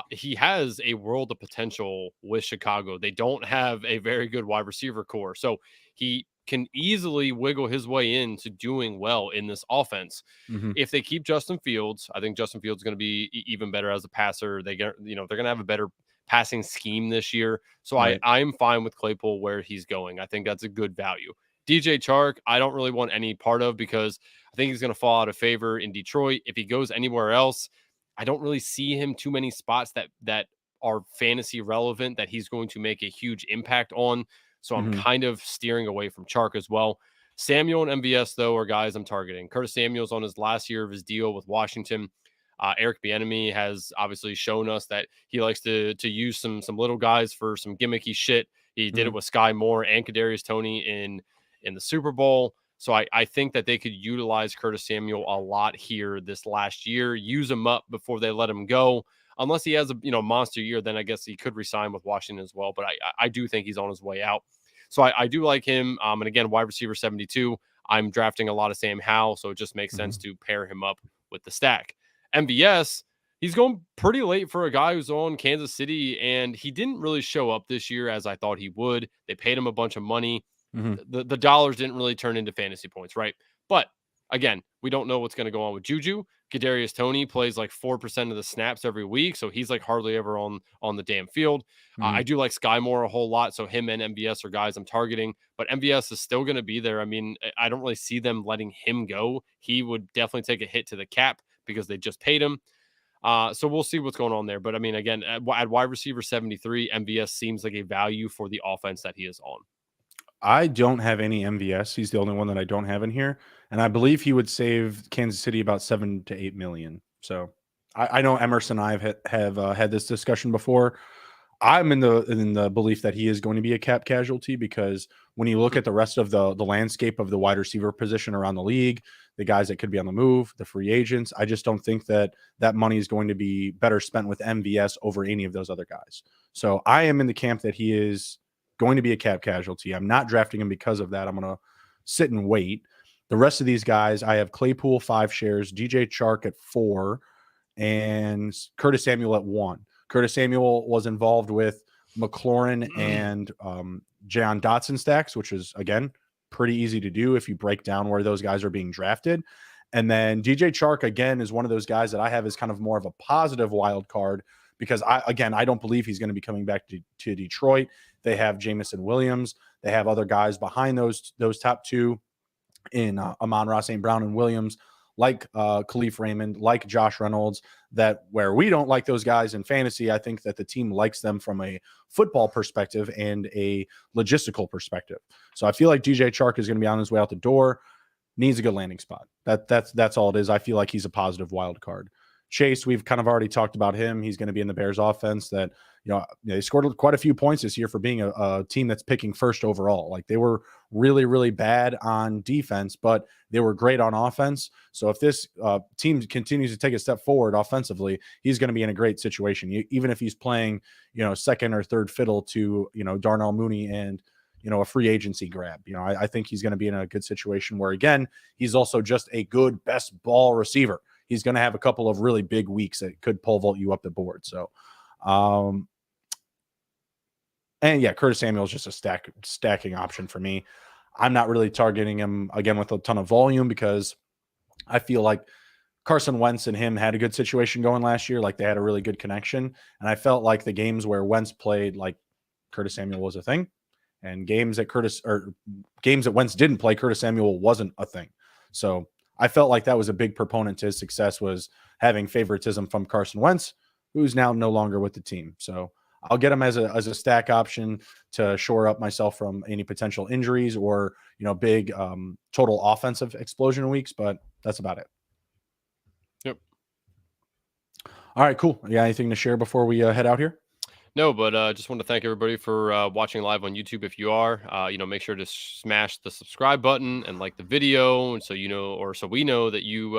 he has a world of potential with Chicago. They don't have a very good wide receiver core, so he can easily wiggle his way into doing well in this offense. Mm-hmm. If they keep Justin Fields, I think Justin Fields is going to be even better as a passer. They're going to have a better passing scheme this year. So Right. I'm fine with Claypool where he's going. I think that's a good value. DJ Chark, I don't really want any part of because I think he's going to fall out of favor in Detroit. If he goes anywhere else, I don't really see him too many spots that are fantasy relevant that he's going to make a huge impact on. So I'm Mm-hmm. kind of steering away from Chark as well. Samuel and MVS, though, are guys I'm targeting. Curtis Samuel's on his last year of his deal with Washington. Eric Bieniemy has obviously shown us that he likes to use some little guys for some gimmicky shit. He did it with Sky Moore and Kadarius Toney in the Super Bowl. So I think that they could utilize Curtis Samuel a lot here this last year. Use him up before they let him go. Unless he has a monster year, then I guess he could resign with Washington as well. But I do think he's on his way out. So I do like him. And again, wide receiver 72. I'm drafting a lot of Sam Howell, so it just makes sense to pair him up with the stack. MVS, he's going pretty late for a guy who's on Kansas City, and he didn't really show up this year as I thought he would. They paid him a bunch of money. Mm-hmm. The dollars didn't really turn into fantasy points, right? But again, we don't know what's going to go on with Juju. Kadarius Toney plays like 4% of the snaps every week, so he's like hardly ever on the damn field. Mm-hmm. I do like Sky Moore a whole lot, so him and MVS are guys I'm targeting, but MVS is still going to be there. I mean, I don't really see them letting him go. He would definitely take a hit to the cap because they just paid him. So we'll see what's going on there. But I mean, again, at wide receiver 73, MVS seems like a value for the offense that he is on. I don't have any MVS. He's the only one that I don't have in here, and I believe he would save Kansas City about 7 to 8 million. So I know Emerson and I have had this discussion before. I'm in the belief that he is going to be a cap casualty because when you look at the rest of the landscape of the wide receiver position around the league, the guys that could be on the move, the free agents, I just don't think that money is going to be better spent with MVS over any of those other guys. So I am in the camp that he is going to be a cap casualty. I'm not drafting him because of that. I'm going to sit and wait. The rest of these guys, I have Claypool 5 shares, DJ Chark at 4, and Curtis Samuel at 1. Curtis Samuel was involved with McLaurin and Jahan Dotson stacks, which is, again, pretty easy to do if you break down where those guys are being drafted. And then DJ Chark, again, is one of those guys that I have as kind of more of a positive wild card because, I don't believe he's going to be coming back to Detroit. They have Jamison Williams. They have other guys behind those top two in Amon-Ra St. Brown and Williams, like Khalif Raymond, like Josh Reynolds, that where we don't like those guys in fantasy, I think that the team likes them from a football perspective and a logistical perspective. So I feel like DJ Chark is going to be on his way out the door, needs a good landing spot. That's all it is. I feel like he's a positive wild card. Chase, we've kind of already talked about him. He's going to be in the Bears offense that, they scored quite a few points this year for being a team that's picking first overall. Like they were really, really bad on defense, but they were great on offense. So if this team continues to take a step forward offensively, he's going to be in a great situation. Even if he's playing, second or third fiddle to, Darnell Mooney and, a free agency grab. I think he's going to be in a good situation where, again, he's also just a good best ball receiver. He's going to have a couple of really big weeks that could pole vault you up the board. So, And yeah, Curtis Samuel is just a stacking option for me. I'm not really targeting him again with a ton of volume because I feel like Carson Wentz and him had a good situation going last year. Like they had a really good connection. And I felt like the games where Wentz played, like Curtis Samuel was a thing. And games that Wentz didn't play, Curtis Samuel wasn't a thing. So I felt like that was a big proponent to his success, was having favoritism from Carson Wentz, who's now no longer with the team. So I'll get him as a stack option to shore up myself from any potential injuries or, big total offensive explosion weeks, but that's about it. Yep. All right, cool. You got anything to share before we head out here? No, but just want to thank everybody for watching live on YouTube. If you are, make sure to smash the subscribe button and like the video, and so we know that you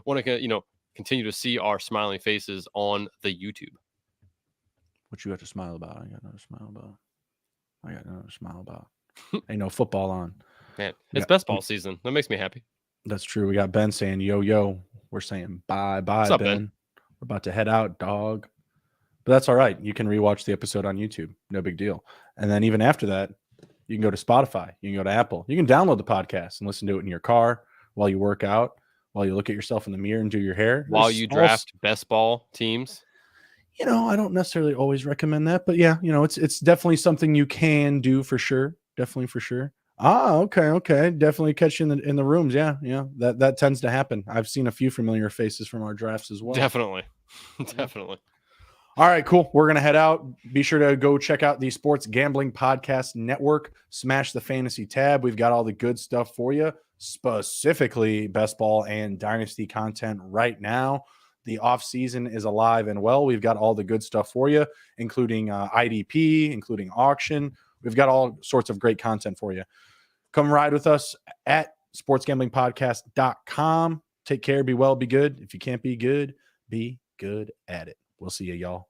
want to continue to see our smiling faces on the YouTube. What you got to smile about? I got nothing to smile about. Ain't no football on. Man, it's best ball season. That makes me happy. That's true. We got Ben saying yo. We're saying bye, What's up, Ben? We're about to head out, dog. But that's all right. You can rewatch the episode on YouTube. No big deal. And then even after that, you can go to Spotify. You can go to Apple. You can download the podcast and listen to it in your car while you work out, while you look at yourself in the mirror and do your hair. While you draft best ball teams. I don't necessarily always recommend that. But yeah, it's definitely something you can do for sure. Definitely for sure. Okay. Definitely catch you in the rooms. Yeah. That tends to happen. I've seen a few familiar faces from our drafts as well. Definitely. All right, cool. We're going to head out. Be sure to go check out the Sports Gambling Podcast Network. Smash the fantasy tab. We've got all the good stuff for you, specifically best ball and dynasty content right now. The off season is alive and well. We've got all the good stuff for you, including IDP, including auction. We've got all sorts of great content for you. Come ride with us at sportsgamblingpodcast.com. Take care, be well, be good. If you can't be good at it. We'll see you, y'all.